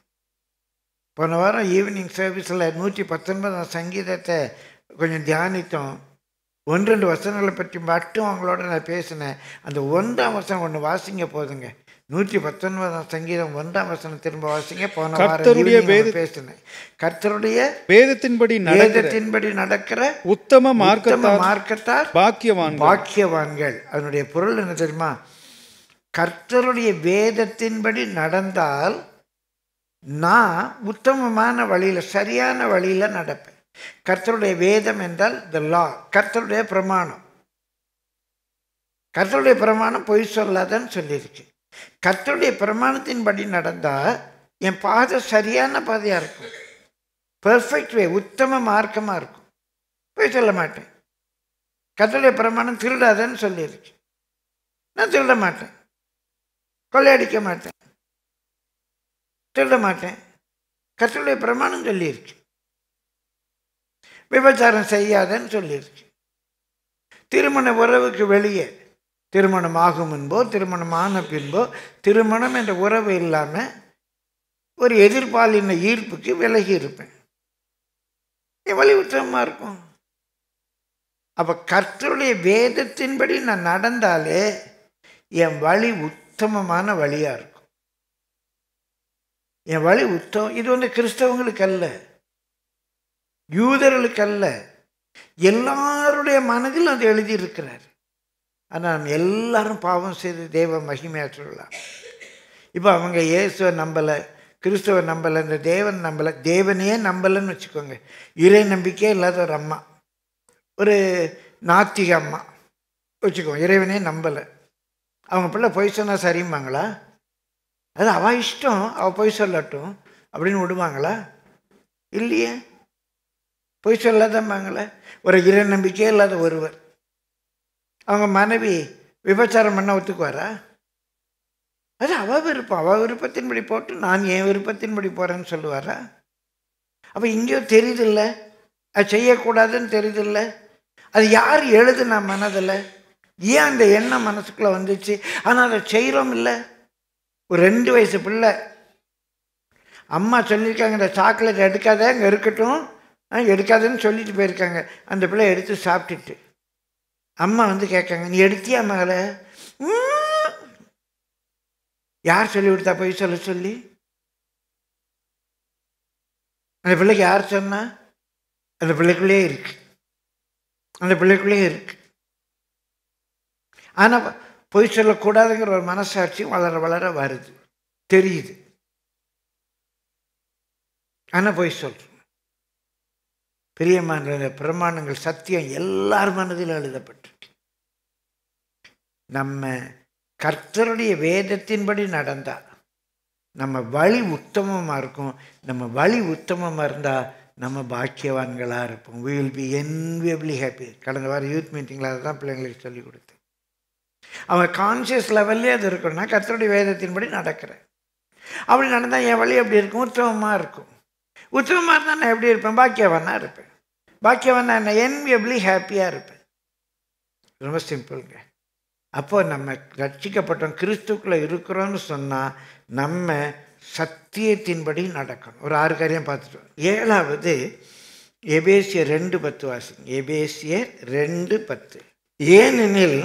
Speaker 2: போன வாரம் ஈவினிங் சர்வீஸில் 119 சங்கீதத்தை கொஞ்சம் தியானித்தோம். 1-2 வசனங்களை பற்றி மட்டும் அவங்களோட நான் பேசினேன். அந்த 1ஆம் வசனம் ஒன்று வாசிங்க போதுங்க. 119ஆம் சங்கீதம் 1ஆம் வசனம் திரும்ப வாசிங்க. போன வாரம் பேசினேன். கர்த்தருடைய வேதத்தின்படி நடக்கிற உத்தம மார்க்கத்தார் பாக்கியவான்கள். அதனுடைய பொருள் என்ன தெரியுமா? கர்த்தருடைய வேதத்தின்படி நடந்தால் நான் உத்தமமான வழியில், சரியான வழியில் நடப்பேன். கர்த்தருடைய வேதம் என்றால் த லா, கர்த்தருடைய பிரமாணம். கர்த்தருடைய பிரமாணம் பொய் சொல்லாதன்னு சொல்லியிருக்கு. கர்த்தருடைய பிரமாணத்தின்படி நடந்தால் என் பாதை சரியான பாதையாக இருக்கும், பெர்ஃபெக்ட் வே, உத்தம மார்க்கமாக இருக்கும். பொய் சொல்ல மாட்டேன். கர்த்தருடைய பிரமாணம் திருடாதன்னு சொல்லியிருக்கு. நான் திருட மாட்டேன், கொள்ளையடிக்க மாட்டேன், திருட மாட்டேன். கர்த்தருடைய பிரமாணம் சொல்லியிருக்கு. விபச்சாரம் செய்யாதன்னு சொல்லியிருக்கு. திருமண உறவுக்கு வெளியே, திருமணம் ஆகும் முன்போ திருமணம் ஆன பின்போ, திருமணம் என்ற உறவு இல்லாமல் ஒரு எதிர்பாலின ஈர்ப்புக்கு விலகி இருப்பேன். என் வழி உத்தமமாக இருக்கும். அப்போ கர்த்தருடைய வேதத்தின்படி நான் நடந்தாலே என் வழி உத்தமமான வழியாக இருக்கும். என் வழி உத்தமம். இது கிறிஸ்தவங்களுக்கு அல்ல, யூதர்களுக்கு அல்ல, எல்லாருடைய மனதில் அது எழுதியிருக்கிறார். ஆனால் நம்ம எல்லாரும் பாவம் செய்து தேவ மகிமையாற்றலாம். இப்போ அவங்க இயேசுவை நம்பலை, கிறிஸ்துவை நம்பலை, இந்த தேவன் நம்பலை, தேவனையே நம்பலைன்னு வச்சுக்கோங்க. இறை நம்பிக்கையே இல்லாத ஒரு அம்மா, ஒரு நாத்திக அம்மா வச்சுக்கோங்க, இறைவனே நம்பலை. அவங்க பிள்ளை பொய் சொன்னால் சரிம்பாங்களா? அது அவள் இஷ்டம், அவள் பொய் சொல்லட்டும் அப்படின்னு விடுவாங்களா? இல்லையே, பொய் சொல்லாதம்பாங்களே. ஒரு இறை நம்பிக்கையே இல்லாத ஒருவர், அவங்க மனைவி விபச்சாரம் பண்ண ஒத்துக்குவாரா? அது அவள் விருப்பம், அவள் விருப்பத்தின்படி போட்டு நான் என் விருப்பத்தின்படி போகிறேன்னு சொல்லுவாரா? அப்போ இங்கேயோ தெரியுதில்ல, அது செய்யக்கூடாதுன்னு தெரியுதில்ல. அது யார் எழுதுனா மனதில்? ஏன் அந்த எண்ணம் மனசுக்குள்ளே வந்துச்சு? ஆனால் அதை செய்கிறோம் இல்லை. ஒரு 2 வயசு பிள்ளை, அம்மா சொல்லியிருக்காங்க இந்த சாக்லேட் எடுக்காத, அங்கே இருக்கட்டும், எடுக்காதுன்னு சொல்லிட்டு போயிருக்காங்க. அந்த பிள்ளை எடுத்து சாப்பிட்டுட்டு அம்மா கேட்காங்க, நீ எடுத்தியா மகளை? யார் சொல்லி கொடுத்தா போய் சொல்ல சொல்லி? அந்த பிள்ளைக்கு யார் சொன்னா? அந்த பிள்ளைக்குள்ளே இருக்கு, அந்த பிள்ளைக்குள்ளே இருக்கு. ஆனால் பொய் சொல்லக்கூடாதுங்கிற ஒரு மனசாட்சி வளர வளர வருது, தெரியுது. ஆனால் பொய் சொல்கிறோம். பிரியமான பிரமாணங்கள், சத்தியம் எல்லார் மனதில் எழுதப்பட்டிருக்கு. நம்ம கர்த்தருடைய வேதத்தின்படி நடந்தால் நம்ம வழி உத்தமமாக இருக்கும். நம்ம வழி உத்தமமாக இருந்தால் நம்ம பாக்கியவான்களாக இருப்போம். we will be enviably happy. கடந்த வாரம் யூத் மீட்டிங்கில் அதை தான் பிள்ளைங்களுக்கு சொல்லிக் கொடுத்தேன். அவன் கான்சியஸ் லெவல்லே அது இருக்கணும்னா கர்த்தருடைய வேதத்தின்படி நடக்கிறேன். அப்படி நடந்தால் என் வழி எப்படி இருக்கும்? உத்தமமாக இருக்கும். உத்தமமாக இருந்தால் நான் எப்படி இருப்பேன்? பாக்கியவானாக இருப்பேன். பாக்கியவானா நான் என்வியபிளி ஹாப்பியாக இருப்பேன். ரொம்ப சிம்பிளுங்க. அப்போ நம்ம ரட்சிக்கப்பட்டோம், கிறிஸ்துக்குள்ளே இருக்கிறோன்னு சொன்னால் நம்ம சத்தியத்தின்படி நடக்கணும். ஒரு 6 காரியம் பார்த்துட்டோம். 7வது எபேசியர் 2:10 வாசிங்க. எபேசியர் 2:10. ஏனெனில்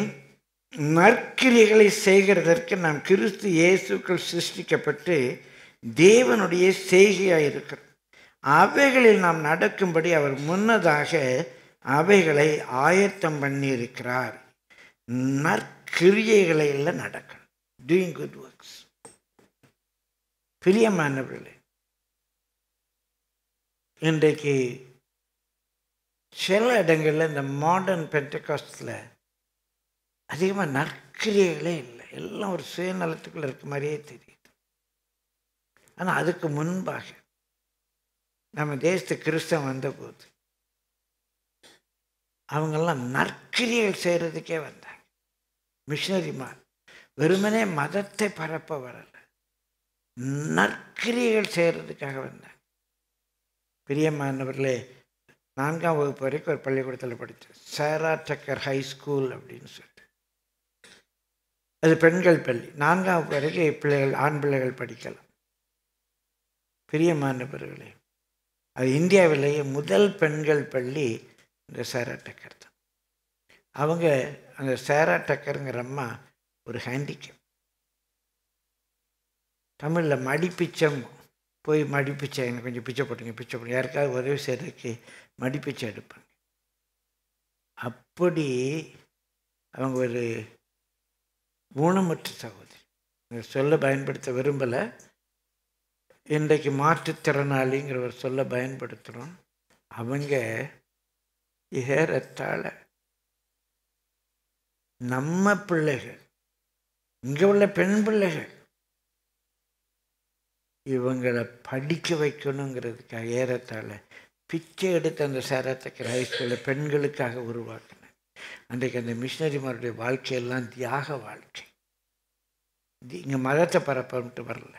Speaker 2: நற்கிரியைகளை செய்கிறதற்கு நாம் கிறிஸ்து இயேசுக்குள் சிருஷ்டிக்கப்பட்டு தேவனுடைய செய்கையாக இருக்கிறோம். அவைகளில் நாம் நடக்கும்படி அவர் முன்னதாக அவைகளை ஆயத்தம் பண்ணி இருக்கிறார். நற்கிரியைகளில் நடக்கணும், டூயிங் குட் ஒர்க்ஸ். பிரியமானவர்களே, இன்றைக்கு சில இடங்களில் இந்த மாடர்ன் பெண்டெகாஸ்டில் அதிகமாக நற்கிரியைகளே இல்லை. எல்லாம் ஒரு சுயநலத்துக்குள்ளே இருக்க மாதிரியே தெரியுது. ஆனால் அதுக்கு முன்பாக நம்ம தேசத்து கிறிஸ்தவம் வந்தபோது அவங்கெல்லாம் நற்கிரியைகள் செய்கிறதுக்கே வந்தாங்க. மிஷனரிமார் வெறுமனே மதத்தை பரப்ப வரலை, நற்கிரியைகள் செய்கிறதுக்காக வந்தாங்க. பிரியமானவர்களே, 4ஆம் வகுப்பு வரைக்கும் ஒரு பள்ளிக்கூடத்தில் படித்தேன், சாரா டக்கர் ஹை ஸ்கூல் அப்படின்னு சொல்லிட்டு. அது பெண்கள் பள்ளி. 4ஆம் வகுப்பு வரைக்கும் பிள்ளைகள், ஆண் பிள்ளைகள் படிக்கலாம். பிரியமானவர்களே, அது இந்தியாவிலேயே முதல் பெண்கள் பள்ளி இந்த சாரா டக்கர் தான். அவங்க அந்த சேரா டக்கருங்கிற அம்மா ஒரு ஹேண்டிகேப். தமிழில் மடிப்பிச்சம், போய் மடிப்பிச்சை எனக்கு கொஞ்சம் பிச்சை போட்டுங்க யாருக்காவது உதவி செய்கிறதுக்கு மடிப்பிச்சை எடுப்பாங்க. அப்படி அவங்க ஒரு ஊனமுற்ற சகோதரி. சொல்ல பயன்படுத்த விரும்பலை, இன்றைக்கு மாற்றுத்திறனாளிங்கிற ஒரு சொல்ல பயன்படுத்துகிறோம். அவங்க ஏறத்தாழ நம்ம பிள்ளைகள், இங்கே உள்ள பெண் பிள்ளைகள், இவங்களை படிக்க வைக்கணுங்கிறதுக்காக ஏறத்தாழ பிச்சை எடுத்து அந்த சேரத்தக்கர் ஹைஸ்கூலில் பெண்களுக்காக உருவாக்கினேன். அன்றைக்கு அந்த மிஷினரிமாருடைய வாழ்க்கையெல்லாம் தியாக வாழ்க்கை. இங்கே மதத்தை பரப்பன்ட்டு வரல,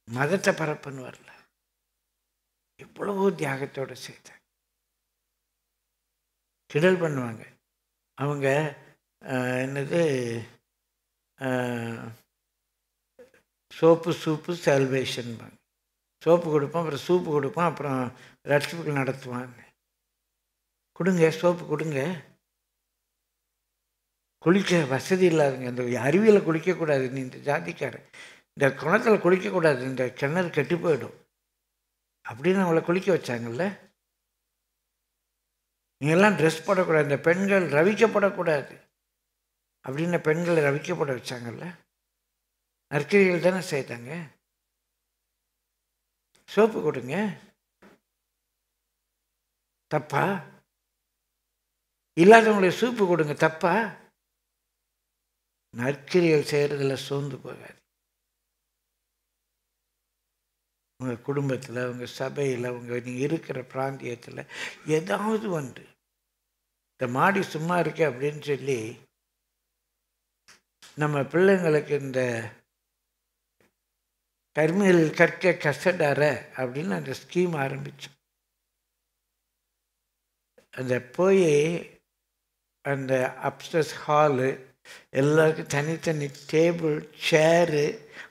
Speaker 2: மதத்தை பரப்புன்னு வரல, எவ்வளவோ தியாகத்தோடு செய்த. கிடல் பண்ணுவாங்க அவங்க, என்னது சோப்பு சூப்பு சால்வேஷன்பாங்க. சோப்பு கொடுப்போம், அப்புறம் சூப்பு கொடுப்போம், அப்புறம் ரட்சிப்புகள் நடத்துவாங்க. கொடுங்க சோப்பு கொடுங்க. குளிக்க வசதி இல்லாதுங்க, இந்த அருவியில் குளிக்கக்கூடாது, நீ இந்த ஜாதிக்காரன் இந்த குணத்தில் குளிக்கக்கூடாது, இந்த கிணறு கெட்டு போயிடும் அப்படின்னு அவங்கள குளிக்க வச்சாங்கல்ல. நீங்கள்லாம் ட்ரெஸ் போடக்கூடாது, இந்த பெண்கள் ரவிக்கப்படக்கூடாது அப்படின்னு பெண்களை ரவிக்கப்பட வச்சாங்கல்ல. நற்கிரிகள் தானே செய்தாங்க. சோப்பு கொடுங்க, தப்பா? இல்லாதவங்களுக்கு சூப்பு கொடுங்க, தப்பா? நற்கிரிகள் செய்கிறதுல சோர்ந்து போகாது. உங்கள் குடும்பத்தில், உங்கள் சபையில், நீங்கள் இருக்கிற பிராந்தியத்தில் ஏதாவது ஒன்று, இந்த மாடி சும்மா இருக்கு அப்படின்னு சொல்லி நம்ம பிள்ளைங்களுக்கு இந்த கர்மியல் கற்க கசடார அப்படின்னு அந்த ஸ்கீம் ஆரம்பித்தோம். அந்த போய் அந்த அப்ஸ்டர்ஸ் ஹாலு, எல்லாருக்கும் தனித்தனி டேபிள் சேரு,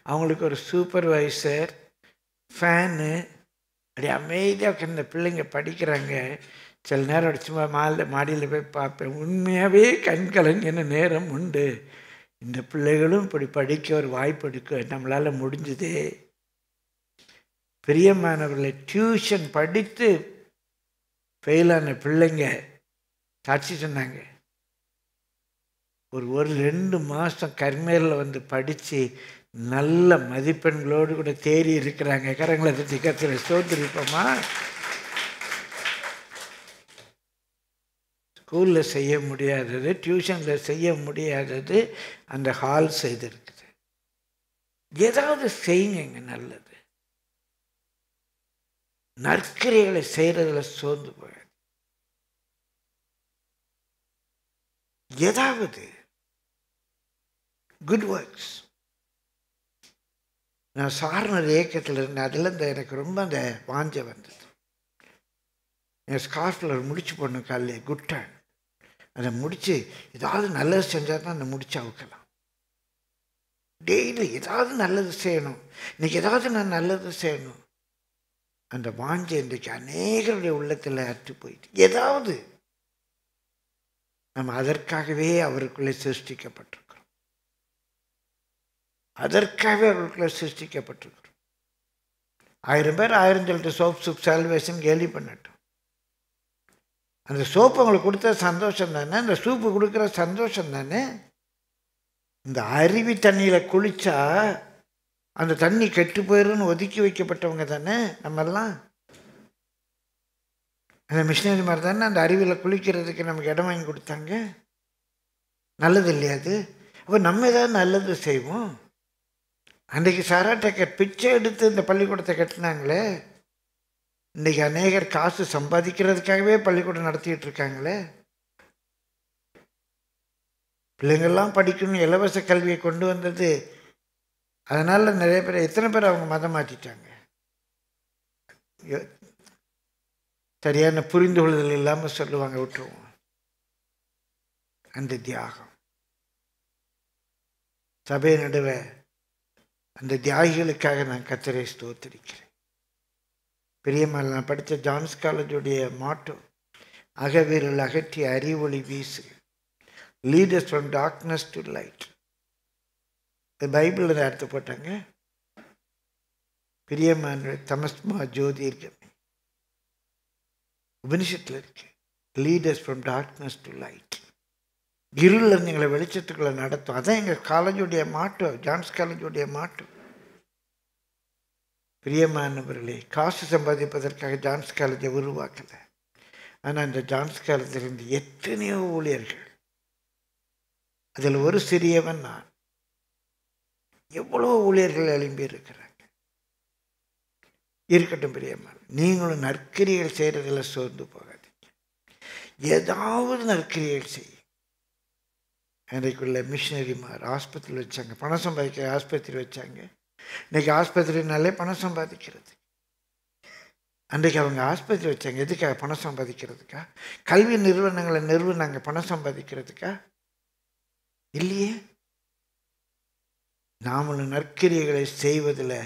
Speaker 2: அவங்களுக்கு ஒரு சூப்பர்வைசர், ஃபேனு, அப்படி அமைதியாக உட்காந்து பிள்ளைங்க படிக்கிறாங்க. சில நேரம் சும்மா மாடியில் போய் பார்ப்பேன், உண்மையாகவே கண்கலங்கின நேரம் உண்டு. இந்த பிள்ளைகளும் இப்படி படிக்க ஒரு வாய்ப்பு எடுக்க நம்மளால் முடிஞ்சுதே. பிரியமானவர்களை, டியூஷன் படித்து ஃபெயிலான பிள்ளைங்க சாட்சி சொன்னாங்க. ஒரு 2 மாதம் கர்மேரில் வந்து படித்து நல்ல மதிப்பெண்களோடு கூட தேறி இருக்கிறாங்க. கரங்களை தட்டி கர்த்தரை ஸ்தோத்திரிப்போமா. ஸ்கூலில் செய்ய முடியாதது, டியூஷனில் செய்ய முடியாதது அந்த ஹால் செய்திருக்குது. ஏதாவது செய்யுங்க, நல்லது. நற்கிரைகளை செய்கிறதுல சோர்ந்து போகாது. ஏதாவது குட் ஒர்க்ஸ். நான் சாரணர் இயக்கத்தில் இருந்தேன். அதில் எனக்கு ரொம்ப அந்த வாஞ்சை வந்தது. என் ஸ்கார்ஃபில் முடிச்சு போடணும் காலையில், குட்டான் அதை முடித்து ஏதாவது நல்லது செஞ்சால் தான் அந்த முடிச்சு அவுக்கலாம். டெய்லி ஏதாவது நல்லது செய்யணும், இன்றைக்கி ஏதாவது நான் நல்லது செய்யணும். அந்த வாஞ்சை இன்றைக்கு அநேகருடைய உள்ளத்தில் அற்று போயிட்டு, ஏதாவது நம்ம அதற்காகவே அவருக்குள்ளே சிருஷ்டிக்கப்பட்டிருக்கிறோம். அதற்காகவே அவருக்குள்ளே சிருஷ்டிக்கப்பட்டிருக்கிறோம். 1000 பேர் 1000 சொல்லிட்டு சோப் சால்வேஷன் கேலி பண்ணட்டும். அந்த சோப்பு அவங்களுக்கு கொடுத்த சந்தோஷம் தானே, அந்த சூப்பு கொடுக்குற சந்தோஷம் தானே. இந்த அருவி தண்ணியில் குளித்தா அந்த தண்ணி கெட்டு போயிடும்னு ஒதுக்கி வைக்கப்பட்டவங்க தானே நம்மெல்லாம். அந்த மிஷினரி மாதிரி தானே அந்த அருவியில் குளிக்கிறதுக்கு நமக்கு இடம் வாங்கி கொடுத்தாங்க. நல்லது இல்லையா அது? அப்போ நம்ம ஏதாவது நல்லது செய்வோம். அன்றைக்கு சாராட்டக்க பிச்சை எடுத்து இந்த பள்ளிக்கூடத்தை கட்டினாங்களே, இன்றைக்கி அநேகர் காசு சம்பாதிக்கிறதுக்காகவே பள்ளிக்கூடம் நடத்திட்டு இருக்காங்களே. பிள்ளைங்கள்லாம் படிக்கணும், இலவச கல்வியை கொண்டு வந்தது. அதனால் நிறைய பேர், எத்தனை பேர் அவங்க மதம் மாற்றிட்டாங்க. சரியான புரிந்து கொள்ளுதல் இல்லாமல் சொல்லுவாங்க, விட்டுருவோம். அந்த தியாகம் சபை நடுவே, அந்த தியாகிகளுக்காக நான் கர்த்தரை ஸ்தோத்திரிக்கிறேன். பெரியம்மா, நான் படித்த ஜான்ஸ் காலேஜுடைய மாட்டோ, அகவிரல் அகற்றி அறிவொளி வீசு. Lead as from darkness to light. பைபிளில் தான் எடுத்து போட்டாங்க. பிரியமான தமஸ்மா ஜோதிர்கமே உபனிஷத்தில் இருக்கு. Lead as from darkness to light. இருளில் எங்களை வெளிச்சத்துக்குள்ளே நடத்தும். அதான் எங்கள் காலேஜுடைய மாட்டு, ஜான்ஸ் காலேஜுடைய மாட்டு. பிரியமானவர்களே, காசு சம்பாதிப்பதற்காக ஜான்ஸ் காலேஜை உருவாக்கலை. ஆனால் இந்த ஜான்ஸ் காலேஜிலிருந்து எத்தனையோ ஊழியர்கள், அதில் ஒரு சிறியவன் நான், எவ்வளோ ஊழியர்கள் எழும்பி இருக்கிறாங்க. இருக்கட்டும் பிரியமான, நீங்களும் நற்கிரிகள் செய்கிறதில் சோர்ந்து போகாதீங்க. ஏதாவது நற்கிரிகள் செய்யும். அன்றைக்குள்ள மிஷினரிமார் ஆஸ்பத்திரி வச்சாங்க, பணம் சம்பாதிக்க ஆஸ்பத்திரி வச்சாங்க. இன்றைக்கி ஆஸ்பத்திரினாலே பணம் சம்பாதிக்கிறது. அன்றைக்கு அவங்க ஆஸ்பத்திரி வச்சாங்க எதுக்காக? பணம் சம்பாதிக்கிறதுக்கா? கல்வி நிறுவனங்களை நிறுவனாங்க பணம் சம்பாதிக்கிறதுக்கா? இல்லையே. நாமளும் நற்கிரியைகளை செய்வதில்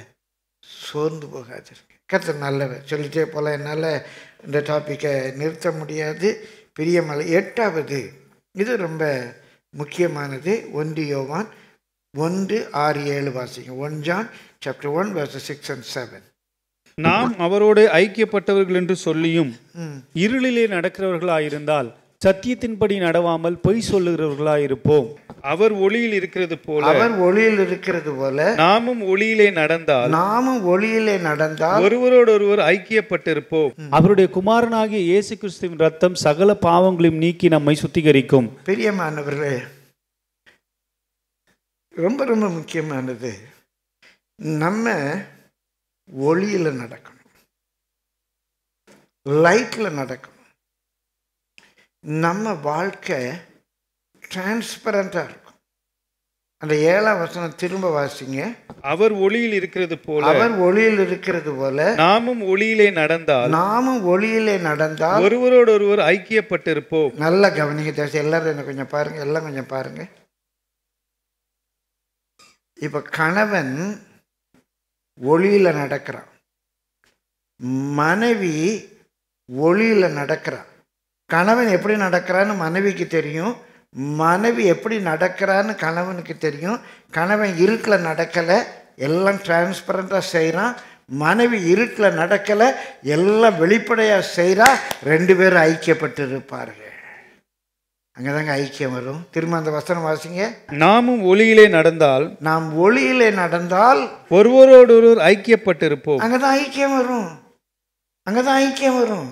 Speaker 2: சோர்ந்து போகாதிருக்கு. கர்த்தர் நல்லவர். சொல்லிட்டே போல என்னால் இந்த டாப்பிக்கை நிறுத்த முடியாது. பிரியமலை 8வது, இது ரொம்ப முக்கியமானது. 1 யோவான் 1:6-7 வாசிங்க. 1 John chapter 1 verses 6 and 7.
Speaker 3: நாம் அவரோடு ஐக்கியப்பட்டவர்கள் என்று சொல்லியும் இருளிலே நடக்கிறவர்களாயிருந்தால் சத்தியத்தின்படி நடவாமல் பொய் சொல்லுகிறவர்களாயிருப்போம். அவர் ஒளியில் இருக்கிறது போல நாமும் ஒளியிலே நடந்தால் ஒருவரோடு ஒருவர் ஐக்கியப்பட்டிருப்போம். அவருடைய குமாரனாகிய இயேசு கிறிஸ்துவின் ரத்தம் சகல பாவங்களையும் நீக்கி நம்மை சுத்திகரிக்கும்.
Speaker 2: பிரியமானவர்களே, ரொம்ப ரொம்ப முக்கியமானது, நம்ம ஒளியில் நடக்கணும், லைட்டில் நடக்கணும். நம்ம வாழ்க்கை டிரான்ஸ்பரண்டாக இருக்கும். அந்த 7ஆம் வசனம் திரும்ப வாசிங்க. அவர் ஒளியில் இருக்கிறது போல நாமும் ஒளியிலே நடந்தால் ஒருவரோடு ஒருவர் ஐக்கியப்பட்டிருப்போம். நல்லா கவனிங்க எல்லாரும், என்ன கொஞ்சம் பாருங்க, எல்லாம் கொஞ்சம் பாருங்க. இப்போ கணவன் ஒளியில் நடக்கிறான், மனைவி ஒளியில் நடக்கிறான். கணவன் எப்படி நடக்கிறான்னு மனைவிக்கு தெரியும், மனைவி எப்படி நடக்கிறான்னு கணவனுக்கு தெரியும். கணவன் இருட்டில் நடக்கலை, எல்லாம் டிரான்ஸ்பரண்டாக செய்கிறான். மனைவி இருட்டில் நடக்கலை, எல்லாம் வெளிப்படையாக செய்கிறா. 2 பேரும் ஐக்கியப்பட்டு இருப்பார்கள். அங்கதாங்க ஐக்கியம் வரும். திரும்ப அந்த வசனம் வாசிங்க. நாமும் ஒளியிலே நடந்தால், நாம் ஒளியிலே நடந்தால் ஒருவரோடு ஒருவர் ஐக்கியப்பட்டிருப்போம். அங்கதான் ஐக்கியம் வரும்.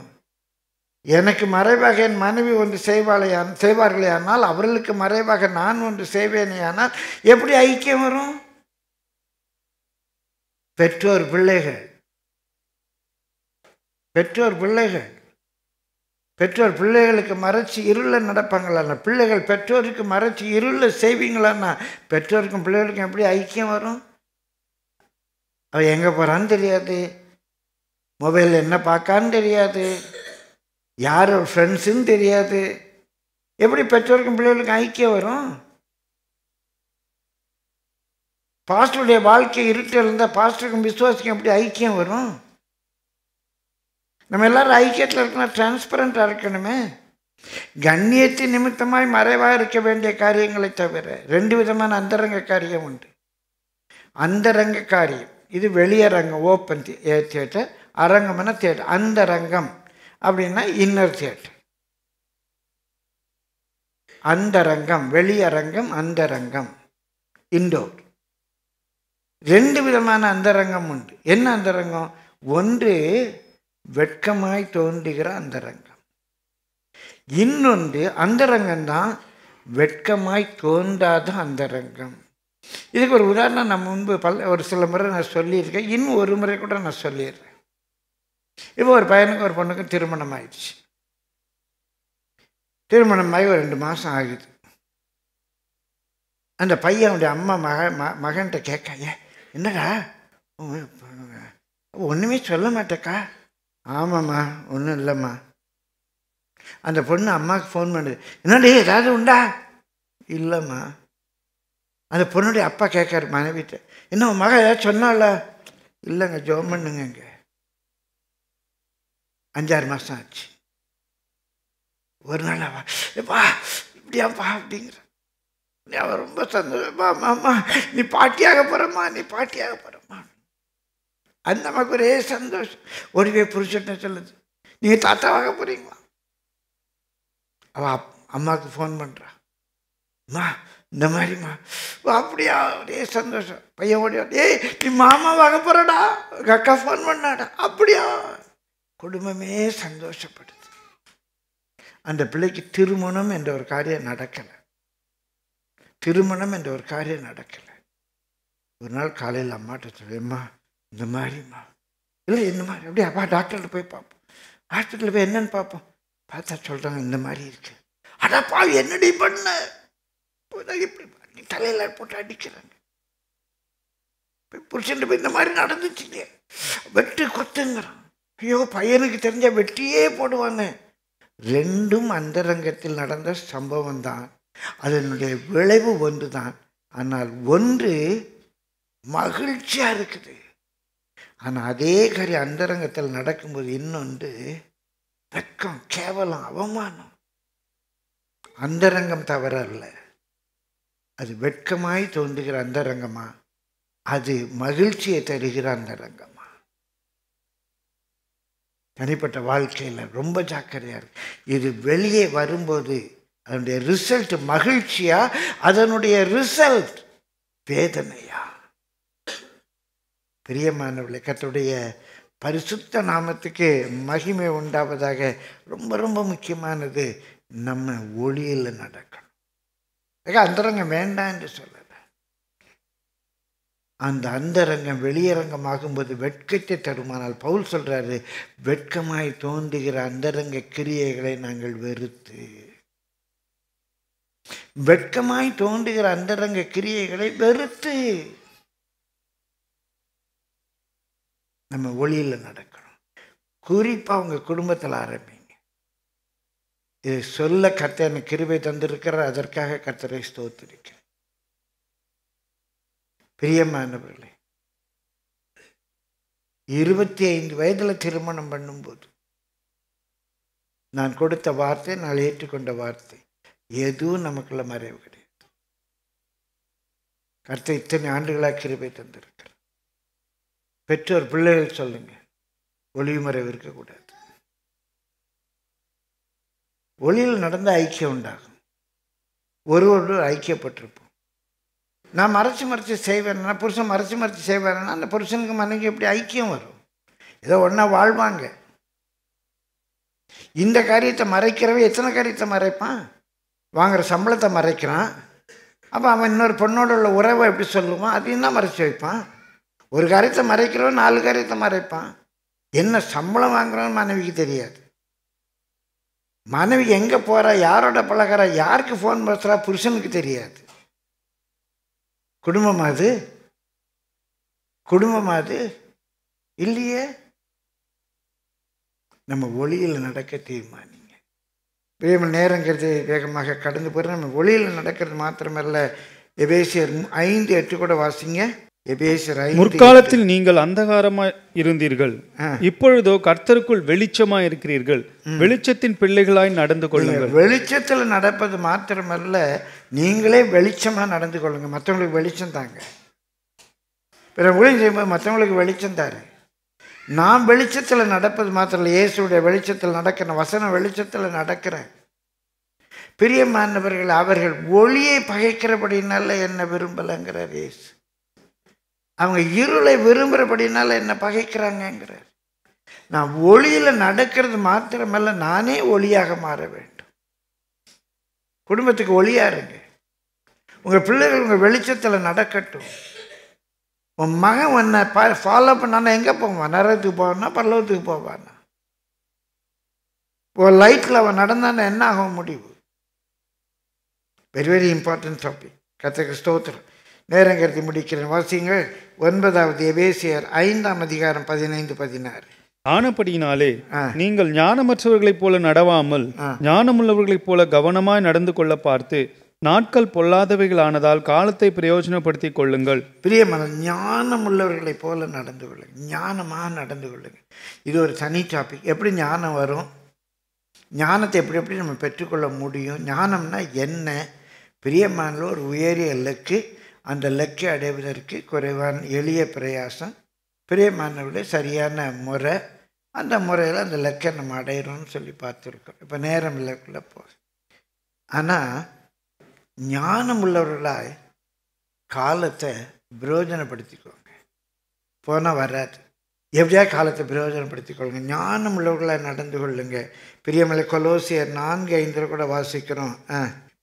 Speaker 2: எனக்கு மறைவாக என் மனைவி ஒன்று செய்வார்களே ஆனால் அவர்களுக்கு மறைவாக நான் ஒன்று செய்வேனே ஆனால் எப்படி ஐக்கியம் வரும்? பெற்றோர் பிள்ளைகளுக்கு மறைச்சி இருளில் நடப்பாங்களான்னா, பிள்ளைகள் பெற்றோருக்கு மறைச்சி இருளில் செய்வீங்களான்னா, பெற்றோருக்கும் பிள்ளைகளுக்கும் எப்படி ஐக்கியம் வரும்? அவன் எங்கே போகிறான்னு தெரியாது, மொபைலில் என்ன பார்க்கான்னு தெரியாது, யார் ஃப்ரெண்ட்ஸுன்னு தெரியாது. எப்படி பெற்றோருக்கும் பிள்ளைகளுக்கும் ஐக்கியம் வரும்? பாஸ்டருடைய வாழ்க்கை இருட்டில் இருந்தால் பாஸ்டருக்கும் விசுவாசிக்கும் எப்படி ஐக்கியம் வரும்? நம்ம எல்லாரும் ஐக்கியத்தில் இருக்கணும், டிரான்ஸ்பரண்டாக இருக்கணுமே. கண்ணியத்தின் நிமித்தமாய் மறைவாக இருக்க வேண்டிய காரியங்களை தவிர 2 விதமான அந்தரங்க காரியம் உண்டு. அந்தரங்க காரியம், இது வெளியரங்கம், ஓப்பன் தியேட்டர். அரங்கம்னா தியேட்டர். அந்தரங்கம் அப்படின்னா இன்னர் தியேட்டர். அந்தரங்கம் வெளியரங்கம், அந்தரங்கம் இன்டோர். 2 விதமான அந்தரங்கம் உண்டு. என்ன அந்தரங்கம்? ஒன்று வெட்கமாய் தோன்றுகிற அந்தரங்கம், இன்னொன்று அந்தரங்கம்தான் வெட்கமாய் தோன்றாத அந்தரங்கம். இதுக்கு ஒரு உதாரணம் நான் முன்பு ஒரு சில முறை நான் சொல்லியிருக்கேன், இன்னும் ஒரு முறை கூட நான் சொல்லிடுறேன். இப்போ ஒரு பையனுக்கும் ஒரு பொண்ணுக்கும் திருமணம் ஆயிடுச்சு. திருமணமாகி ஒரு 2 மாதம் ஆகுது. அந்த பையனுடைய அம்மா மகன்கிட்ட கேட்க, என்னடா ஒன்றுமே சொல்ல மாட்டேக்கா? ஆமாம்மா, ஒன்றும் இல்லைம்மா. அந்த பொண்ணு அம்மாவுக்கு ஃபோன் பண்ணுது, என்னடி ஏதாவது உண்டா? இல்லைம்மா. அந்த பொண்ணுடைய அப்பா கேட்காரு மனைவிட்ட, என்ன மகன் ஏதாவது சொன்னால? இல்லைங்க, ஜோம் பண்ணுங்க. 5-6 மாதம் ஆச்சு. ஒரு நாள் எப்பா இப்படியாப்பா அப்படிங்கிற. அவன் ரொம்ப சந்தோஷமா, அம்மா நீ பாட்டியாக போகிறம்மா, நீ பாட்டியாக போகிறம்மா. அது நமக்கு ஒரே சந்தோஷம். ஒருவே புருஷன் சொல்லுது, நீங்கள் தாத்தாவாக போகிறீங்களா? அவள் அம்மாவுக்கு ஃபோன் பண்ணுறா, அம்மா இந்த மாதிரிம்மா. அப்படியா, ஒரே சந்தோஷம். பையன் ஓடியா, ஏய் நீ மாமாவாக போகிறடா, எங்கள் அக்கா ஃபோன் பண்ணாடா. அப்படியா, குடும்பமே சந்தோஷப்படுது. அந்த பிள்ளைக்கு திருமணம் என்ற ஒரு காரியம் நடக்கலை. திருமணம் என்ற ஒரு காரியம் நடக்கலை. ஒரு நாள் காலையில் அம்மாட்ட சொல்லுமா, இந்த மாதிரிம்மா. இல்லை இந்த மாதிரி. அப்படியே அப்பா டாக்டர்கிட்ட போய் பார்ப்போம். ஹாஸ்பிட்டலில் போய் என்னன்னு பார்ப்போம். பார்த்தா சொல்கிறாங்க இந்த மாதிரி இருக்கு. அடப்பா என்னடி பண்ண, இப்படி நீ தலையில் போட்டு அடிக்கிறாங்க. புருஷன் போய் இந்த மாதிரி நடந்துச்சுங்க, வெட்டு கொத்துங்கிறான். ஐயோ பையனுக்கு தெரிஞ்ச வெட்டியே போடுவாங்க. ரெண்டும் அந்தரங்கத்தில் நடந்த சம்பவம் தான். அதனுடைய விளைவு ஒன்று தான். ஆனால் ஒன்று மகிழ்ச்சியாக இருக்குது. ஆனால் அதே காரியம் அந்தரங்கத்தில் நடக்கும்போது இன்னொன்று வெக்கம், கேவலம், அவமானம். அந்தரங்கம் தவற அல்ல, அது வெட்கமாய் தோன்றுகிற அந்தரங்கமா, அது மகிழ்ச்சியை தருகிற அந்தரங்கமா. தனிப்பட்ட வாழ்க்கையில் ரொம்ப ஜாக்கிரதையாக இருக்கு. இது வெளியே வரும்போது அதனுடைய ரிசல்ட் மகிழ்ச்சியா, அதனுடைய ரிசல்ட் வேதனையா? பிரியமானவர்களே, கர்த்தருடைய பரிசுத்த நாமத்துக்கு மகிமை உண்டாவதாக. ரொம்ப ரொம்ப முக்கியமானது, நம்ம ஒளியில் நடக்கணும். அந்தரங்கம் வேண்டாம் என்று சொல்லலை. அந்த அந்தரங்கம் வெளியரங்கமாகும்போது வெட்கத்தை தருமானால் பவுல் சொல்றாரு, வெட்கமாய் தோன்றுகிற அந்தரங்க கிரியைகளை நாங்கள் வெறுத்து, வெட்கமாய் தோன்றுகிற அந்தரங்க கிரியைகளை வெறுத்து நம்ம ஒளியில் நடக்கணும். குறிப்பாக உங்கள் குடும்பத்தில் ஆரம்பிங்க. இது சொல்ல கர்த்தர் எனக்கு கிருபை தந்திருக்கிறார், அதற்காக கர்த்தரை ஸ்தோத்திரிக்கிறேன். பிரியமானவர்களே, 25 வயதில் திருமணம் பண்ணும்போது நான் கொடுத்த வார்த்தை, நான் ஏற்றுக்கொண்ட வார்த்தை, எதுவும் நமக்குள்ள மறைவு கிடையாது. கர்த்தர் இத்தனை ஆண்டுகளாக கிருபை தந்திருக்கிறார். பெற்றோர் பிள்ளைகள் சொல்லுங்க, ஒளிவு மறைவு இருக்கக்கூடாது. ஒளியில் நடந்த ஐக்கியம் உண்டாகும். ஒருவரோடு ஐக்கியப்பட்டிருப்போம். நான் மறைச்சு செய்வேன்னா, புருஷன் மறைச்சு செய்வாருன்னா அந்த புருஷனுக்கு மனைவி எப்படி ஐக்கியம் வரும்? ஏதோ ஒன்றா வாழ்வாங்க. இந்த காரியத்தை மறைக்கிறவன் எத்தனை காரியத்தை மறைப்பான்? வாங்குற சம்பளத்தை மறைக்கிறான். அப்போ அவன் இன்னொரு பொண்ணோட உள்ள உறவை எப்படி சொல்லுவான்? அதையும் தான் மறைச்சி வைப்பான். ஒரு காரியத்தை மறைக்கிறவன் 4 காரியத்தை மறைப்பான். என்ன சம்பளம் வாங்குறவன் மனைவிக்கு தெரியாது. மனைவி எங்கே போகிறா, யாரோட பழகிறா, யாருக்கு ஃபோன் பேசுகிறா, புருஷனுக்கு தெரியாது. குடும்பமாது? குடும்பமாது இல்லையே. நம்ம ஒளியில் நடக்க தீர்மானிங்க. நேரங்கிறது வேகமாக கடந்து போகிற நம்ம ஒளியில் நடக்கிறது மாத்திரமல்ல. எபேசியர் 5:8 கூட வாசிங்க. எபேசியர் 5.
Speaker 3: முற்காலத்தில் நீங்கள் அந்தகாரமாய் இருந்தீர்கள், இப்பொழுதோ கர்த்தருக்குள் வெளிச்சமாய் இருக்கிறீர்கள். வெளிச்சத்தின் பிள்ளைகளாய் நடந்து கொள்ளுங்கள்.
Speaker 2: வெளிச்சத்தில் நடப்பது மாத்திரமல்ல, நீங்களே வெளிச்சமாக நடந்து கொள்ளுங்க. மற்றவங்களுக்கு வெளிச்சம் தாங்க. பிற ஊழியம் செய்யும்போது மற்றவங்களுக்கு வெளிச்சம் தாரு. நான் வெளிச்சத்தில் நடப்பது மாத்திரம் இல்லை, இயேசுடைய வெளிச்சத்தில் நடக்கிறேன், வசன வெளிச்சத்தில் நடக்கிறேன். பிரியமானவர்கள், அவர்கள் ஒளியை பகைக்கிறபடினால என்ன விரும்பலைங்கிறார் இயேசு. அவங்க இருளை விரும்புகிறபடினால என்ன பகைக்கிறாங்கங்கிறார். நான் ஒளியில் நடக்கிறது மாத்திரமல்ல, நானே ஒளியாக மாற வேண்டும். குடும்பத்துக்கு ஒளியாக இருங்க. உங்கள் பிள்ளைகள் உங்கள் வெளிச்சத்தில் நடக்கட்டும். உன் மகன் உன்னை ஃபாலோ பண்ணானா எங்கே போவான்? நரகத்துக்கு போவானா, பரலோகத்துக்கு போவானா? ஒரு லைட்டில் அவன் நடந்தானா என்ன ஆகும் முடிவு? Very very important topic. கர்த்தருக்கு ஸ்தோத்திரம். நேரங்கருதி முடிக்கிறேன். வாசிங்கள் 9வது எபேசியர் 5ஆம் அதிகாரம் 15-16.
Speaker 3: ஆனபடியினாலே நீங்கள் ஞானமற்றவர்களைப் போல நடவாமல் ஞானமுள்ளவர்களைப் போல கவனமாய் நடந்து கொள்ள பார்த்து, நாட்கள் பொல்லாதவைகளானதால் காலத்தை பிரயோஜனப்படுத்திக் கொள்ளுங்கள்.
Speaker 2: பிரியமான, ஞானம் உள்ளவர்களைப் போல நடந்து கொள்ளுங்க. ஞானமாக நடந்து கொள்ளுங்க. இது ஒரு தனி டாபிக். எப்படி ஞானம் வரும்? ஞானத்தை எப்படி எப்படி நம்ம பெற்றுக்கொள்ள முடியும்? ஞானம்னா என்ன? பிரியமானல ஒரு உயரிய இலக்கு, அந்த இலக்கை அடைவதற்கு குறைவான எளிய பிரயாசம், பிரியமானவர்களே சரியான முறை, அந்த முறையில் அந்த இலக்கை நம்ம அடையிறோம்னு சொல்லி பார்த்துருக்கோம். இப்போ நேரம் இலக்குள்ள போகுது. ஆனால் ஞானம் உள்ளவர்களாய் காலத்தை பிரயோஜனப்படுத்திக்கோங்க. போனால் வராது. எப்படியா காலத்தை பிரயோஜனப்படுத்திக்கொள்ளுங்க. ஞானம் உள்ளவர்களாக நடந்து கொள்ளுங்க. பிரியமலை கொலோசியர் 4:5 கூட வாசிக்கிறோம்.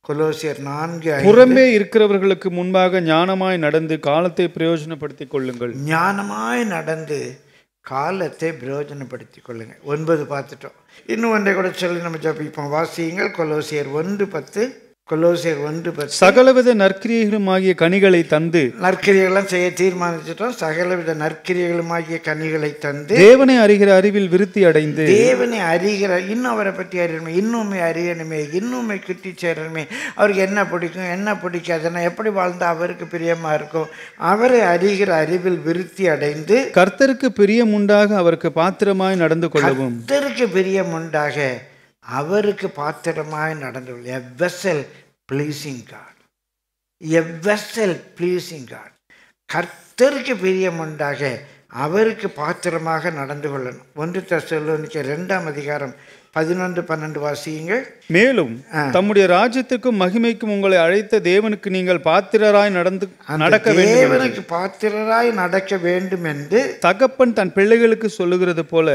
Speaker 2: கொலோசியர் 4:5.
Speaker 3: புறம்பே இருக்கிறவர்களுக்கு முன்பாக ஞானமாய் நடந்து காலத்தை பிரயோஜனப்படுத்திக் கொள்ளுங்கள்.
Speaker 2: ஞானமாய் நடந்து காலத்தை பிரயோஜனப்படுத்திக் கொள்ளுங்க. 9 பார்த்துட்டோம். இன்னும் ஒன்றை கூட சொல்லி நம்ம ஜபிப்போம். வாசியுங்கள். கொலோசியர் 1:10. கொலோசியர் 1:10.
Speaker 3: சகலவித நற்கிரியைகளுமாகிய கனிகளை தந்து,
Speaker 2: நற்கிரியெல்லாம் செய்ய தீர்மானிச்சிட்டோம். சகலவித நற்கிரியைகளுமாகிய கனிகளை தந்து,
Speaker 3: தேவனை அறிகிற அறிவில் விருத்தி அடைந்து,
Speaker 2: தேவனை அறிகிற, இன்னும் அவரை பற்றி அறியணுமே, இன்னுமே அறியணுமே, இன்னுமே கிட்டி சேரணுமே, அவருக்கு என்ன பிடிக்கும் என்ன பிடிக்காதுன்னா எப்படி வாழ்ந்தால் அவருக்கு பிரியமா இருக்கும், அவரை அறிகிற அறிவில் விருத்தி அடைந்து,
Speaker 3: கர்த்தருக்கு பிரியமுண்டாக அவருக்கு பாத்திரமாய் நடந்து கொள்ளவும்.
Speaker 2: கர்த்தருக்கு பிரியமுண்டாக அவருக்கு பாத்திரமாய் நடந்து கொள்ள. A vessel pleasing God. A vessel pleasing God. கர்த்தருக்கு பிரியமுண்டாக அவருக்கு பாத்திரமாக நடந்து கொள்ளணும். 1 தெசலோனிக்கேயர் 2:11-12 வாசியுங்கள்.
Speaker 3: மேலும் தம்முடைய ராஜ்யத்துக்கும் மகிமைக்கும் உங்களை அழைத்த தேவனுக்கு நீங்கள் பாத்திரராய் நடக்க வேண்டும்.
Speaker 2: தேவனுக்கு பாத்திரராய் நடக்க வேண்டும் என்று
Speaker 3: தகப்பன் தன் பிள்ளைகளுக்கு சொல்லுகிறது போல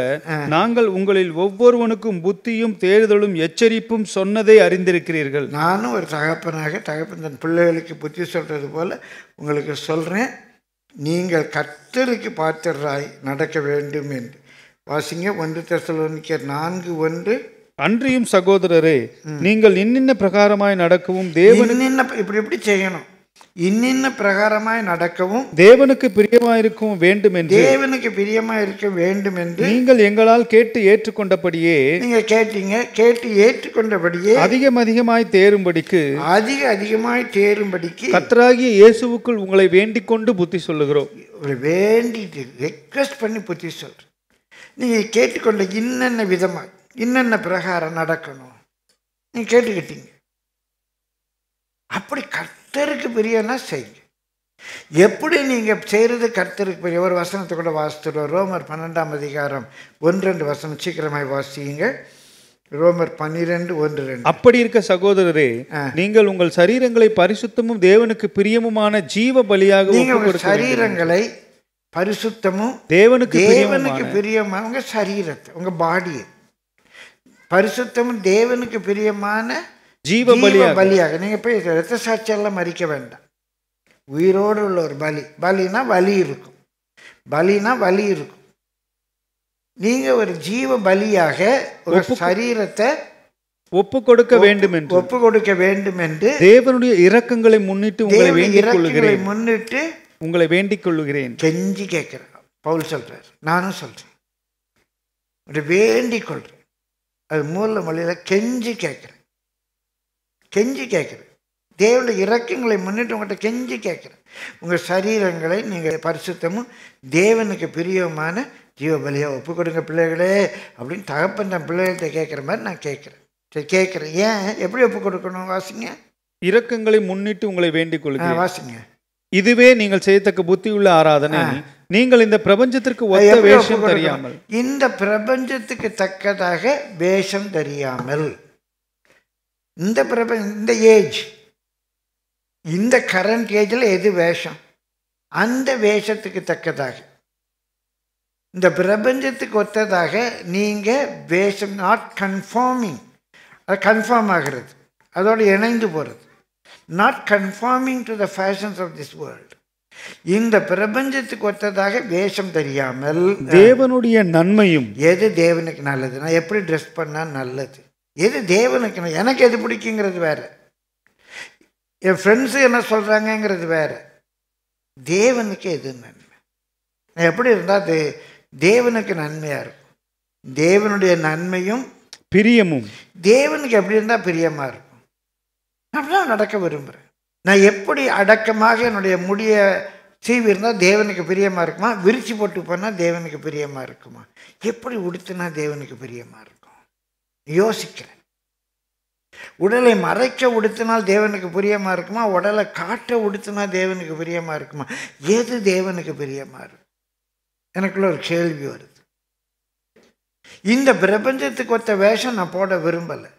Speaker 3: நாங்கள் உங்களில் ஒவ்வொருவனுக்கும் புத்தியும் தேறுதலும் எச்சரிப்பும் சொன்னதை அறிந்திருக்கிறீர்கள்.
Speaker 2: நானும் ஒரு தகப்பனாக தகப்பன் தன் பிள்ளைகளுக்கு புத்தி சொல்றது போல உங்களுக்கு சொல்றேன், நீங்கள் கர்த்தருக்கு பாத்திரராய் நடக்க வேண்டும் என்று. வாசிங்க. 1 தெசலோனிக்கேயர் 4:1.
Speaker 3: அன்றியும் சகோதரரே, நீங்கள் இன்னின்ன பிரகாரமாய் நடக்கவும் தேவனுக்கு
Speaker 2: இப்படி செய்யணும், இன்னின்ன பிரகாரமாய் நடக்கவும்
Speaker 3: தேவனுக்கு பிரியமாயிருக்கவும் வேண்டும் என்று,
Speaker 2: தேவனுக்கு பிரியமாய் இருக்க வேண்டும் என்று
Speaker 3: நீங்கள் எங்களால் கேட்டு ஏற்றுக்கொண்டபடியே,
Speaker 2: நீங்க கேட்டு ஏற்றுக்கொண்டபடியே
Speaker 3: அதிகமாய் தேரும்படிக்கு
Speaker 2: அதிகமாய் தேரும்படிக்கு
Speaker 3: கர்த்தராகிய இயேசுவுக்குள் உங்களை வேண்டிக் கொண்டு புத்தி சொல்லுகிறோம்.
Speaker 2: வேண்டிட்டு ரெக்வெஸ்ட் பண்ணி புத்தி சொல்றேன். நீங்க கேட்டுக்கொண்ட இன்னென்ன விதமா இன்னென்ன பிரகாரம் நடக்கணும் நீங்க கேட்டுக்கிட்டீங்க. அப்படி கர்த்தருக்கு பிரியம்னா செய்யுங்க. எப்படி நீங்க செய்யறது கர்த்தருக்கு பிரிய? ஒரு வசனத்தை கூட வாசித்துடுவோம். ரோமர் 12:1-2 சீக்கிரமாய் வாசியுங்க. ரோமர் 12:1-2.
Speaker 3: அப்படி இருக்க சகோதரரே, நீங்கள் உங்கள் சரீரங்களை பரிசுத்தமும் தேவனுக்கு பிரியமுமான ஜீவ பலியாக
Speaker 2: உங்கள் சரீரங்களை பரிசுத்தமும் தேவனுக்கு பிரியமான உங்க சரீரத்தை, உங்க பாடியை பரிசுத்தமும் தேவனுக்கு பிரியமான ஜீவ பலியாக. நீங்க போய் இரத்த சாட்சியெல்லாம் மறிக்க வேண்டாம். உயிரோடு உள்ள ஒரு பலினா வலி இருக்கும், வலி இருக்கும். நீங்க ஒரு ஜீவ பலியாக ஒரு சரீரத்தை
Speaker 3: ஒப்பு கொடுக்க வேண்டும் என்று
Speaker 2: தேவனுடைய இரக்கங்களை முன்னிட்டு
Speaker 3: உங்களை வேண்டிக் கொள்ளுகிறேன்.
Speaker 2: கெஞ்சி கேட்கிறேன். பவுல் சொல்றார், நானும் சொல்றேன், வேண்டிக் கொள்றேன். அது மூல மொழியில கெஞ்சி கேட்கிறேன். தேவனுடைய இரக்கங்களை முன்னிட்டு உங்கள்கிட்ட கெஞ்சி கேட்கிறேன். உங்க சரீரங்களை நீங்க பரிசுத்தமும் தேவனுக்கு பிரியமான ஜீவ பலியா ஒப்பு கொடுங்க பிள்ளைகளே அப்படின்னு தகப்பன் தன் பிள்ளைகள்கிட்ட கேட்குற மாதிரி நான் கேட்குறேன். ஏன் எப்படி ஒப்பு கொடுக்கணும்? வாசிங்க.
Speaker 3: இரக்கங்களை முன்னிட்டு உங்களை வேண்டிக் கொள்கிறேன்.
Speaker 2: வாசிங்க.
Speaker 3: இதுவே நீங்கள் செய்யத்தக்க புத்தியுள்ள ஆராதனை. நீங்கள் இந்த பிரபஞ்சத்திற்கு ஒத்த வேஷம் தெரியாமல்,
Speaker 2: இந்த பிரபஞ்சத்துக்கு தக்கதாக வேஷம் தெரியாமல், இந்த ஏஜ், இந்த கரண்ட் ஏஜ்ல எது வேஷம், அந்த வேஷத்துக்கு தக்கதாக, இந்த பிரபஞ்சத்துக்கு ஒத்ததாக நீங்க வேஷம், நாட் கன்ஃபார்மிங், அது கன்ஃபார்ம் ஆகிறது, அதோடு இணைந்து போறது. Not conforming to the fashions of this world. இந்த பிரபஞ்சத்துக்கு ஒத்ததாக வேஷம் தெரியாமல்,
Speaker 3: தேவனுடைய நன்மையும்,
Speaker 2: எது தேவனுக்கு நல்லது, நான் எப்படி ட்ரெஸ் பண்ணா நல்லது, எது தேவனுக்கு எனக்கு எது பிடிக்குங்கிறது வேற, என் ஃப்ரெண்ட்ஸு என்ன சொல்றாங்கிறது வேற, தேவனுக்கு எது நன்மை, நான் எப்படி இருந்தால் அது தேவனுக்கு நன்மையா இருக்கும். தேவனுடைய நன்மையும்
Speaker 3: பிரியமும்
Speaker 2: தேவனுக்கு எப்படி இருந்தால் பிரியமா இருக்கும். அப்படிதான் நடக்க விரும்புகிறேன். நான் எப்படி அடக்கமாக என்னுடைய முடிய சீவி இருந்தால் தேவனுக்கு பிரியமாக இருக்குமா, விரிச்சு போட்டு போனால் தேவனுக்கு பிரியமாக இருக்குமா, எப்படி உடுத்துனா தேவனுக்கு பிரியமாக இருக்கும், யோசிக்கிறேன். உடலை மறைக்க உடுத்தினால் தேவனுக்கு பிரியமா இருக்குமா, உடலை காட்ட உடுத்தினா தேவனுக்கு பிரியமா இருக்குமா? எது தேவனுக்கு பிரியமா இருக்கும்? எனக்குள்ள ஒரு கேள்வி வருது. இந்த பிரபஞ்சத்துக்கு ஒத்த வேஷம் நான் போட விரும்பலை.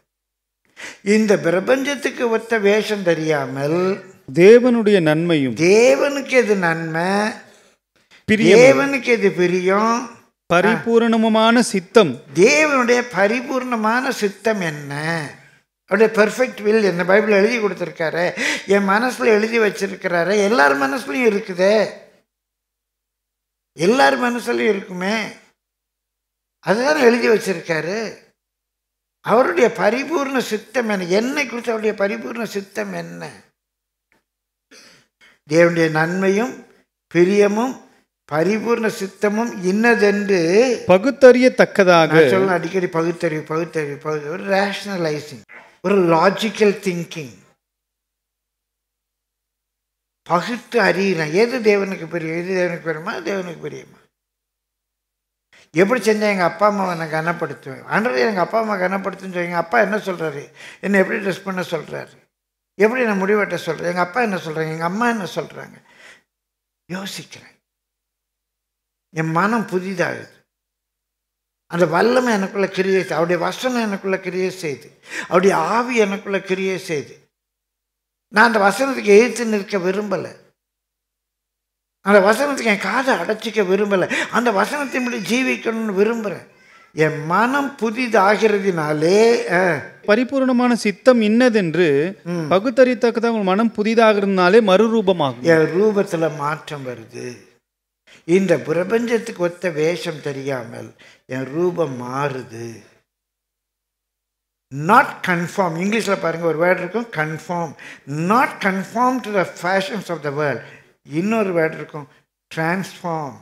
Speaker 2: இந்த பிரபஞ்சத்துக்கு ஒத்த வேஷம் தெரியாமல்
Speaker 3: தேவனுடைய நன்மையும்
Speaker 2: தேவனுக்கு எது நன்மை, தேவனுக்கு எது பிரியம்,
Speaker 3: பரிபூரணமான சித்தம்,
Speaker 2: தேவனுடைய பரிபூர்ணமான சித்தம் என்ன, அவருடைய பெர்ஃபெக்ட் வில் என்ன பைபிள் எழுதி கொடுத்துருக்காரு, என் மனசுல எழுதி வச்சிருக்கிறாரு. எல்லார் மனசுலையும் இருக்குதே, எல்லார் மனசுலையும் இருக்குமே, அதுதான் எழுதி வச்சிருக்காரு. அவருடைய பரிபூர்ண சித்தம் என்ன, என்னை குறித்து அவருடைய பரிபூர்ண சித்தம் என்ன? தேவனுடைய நன்மையும் பிரியமும் பரிபூர்ண சித்தமும் இன்னதென்று
Speaker 3: பகுத்தறியத்தக்கதாக
Speaker 2: சொல்ல அடிக்கடி பகுத்தறிவு ஒரு ரேஷனலைசிங், ஒரு லாஜிக்கல் திங்கிங், பகுத்து அறியலாம். எது தேவனுக்கு பிரியம், எது தேவனுக்கு பிரியமா, தேவனுக்கு பிரியமா? எப்படி செஞ்சால் எங்கள் அப்பா அம்மாவை நான் கனப்படுத்துவேன்? ஆண்டவரே எங்கள் அப்பா அம்மா கனப்படுத்துன்னு சொல்லி எங்கள் அப்பா என்ன சொல்கிறாரு, என்னை எப்படி ட்ரெஸ் பண்ண சொல்கிறாரு, எப்படி நான் முடிவெட்ட சொல்கிறேன், எங்கள் அப்பா என்ன சொல்கிறாங்க, எங்கள் அம்மா என்ன சொல்கிறாங்க? யோசிக்கிறேன். என் மனம் புதிதாகுது. அந்த வல்லமை எனக்குள்ளே கிரியை செய்து, அவருடைய வசனம் எனக்குள்ளே கிரியை செய்து, அவருடைய ஆவி எனக்குள்ளே கிரியை செய்து, நான் அந்த வசனத்துக்கு எதிர்த்து நிற்க விரும்பலை. அந்த வசனத்துக்கு என் காதை அடைச்சிக்க விரும்பலை. அந்த வசனத்தின்படி ஜீவிக்கணும்னு விரும்புகிறேன். என் மனம் புதிதாகிறதுனாலே
Speaker 3: பரிபூர்ணமான சித்தம் இன்னதென்று பகுத்தறியத்தக்கதாக உங்கள் மனம் புதிதாகிறதுனாலே மறுரூபமாகும்.
Speaker 2: என் ரூபத்தில் மாற்றம் வருது. இந்த பிரபஞ்சத்துக்கு ஒத்த வேஷம் தெரியாமல் என் ரூபம் மாறுது. நாட் கன்ஃபார்ம், இங்கிலீஷில் பாருங்க ஒரு வேர்டு இருக்கும், conform. Not conform to the fashions of the world. இன்னொரு வேர்டு இருக்கும், டிரான்ஸ்ஃபார்ம்.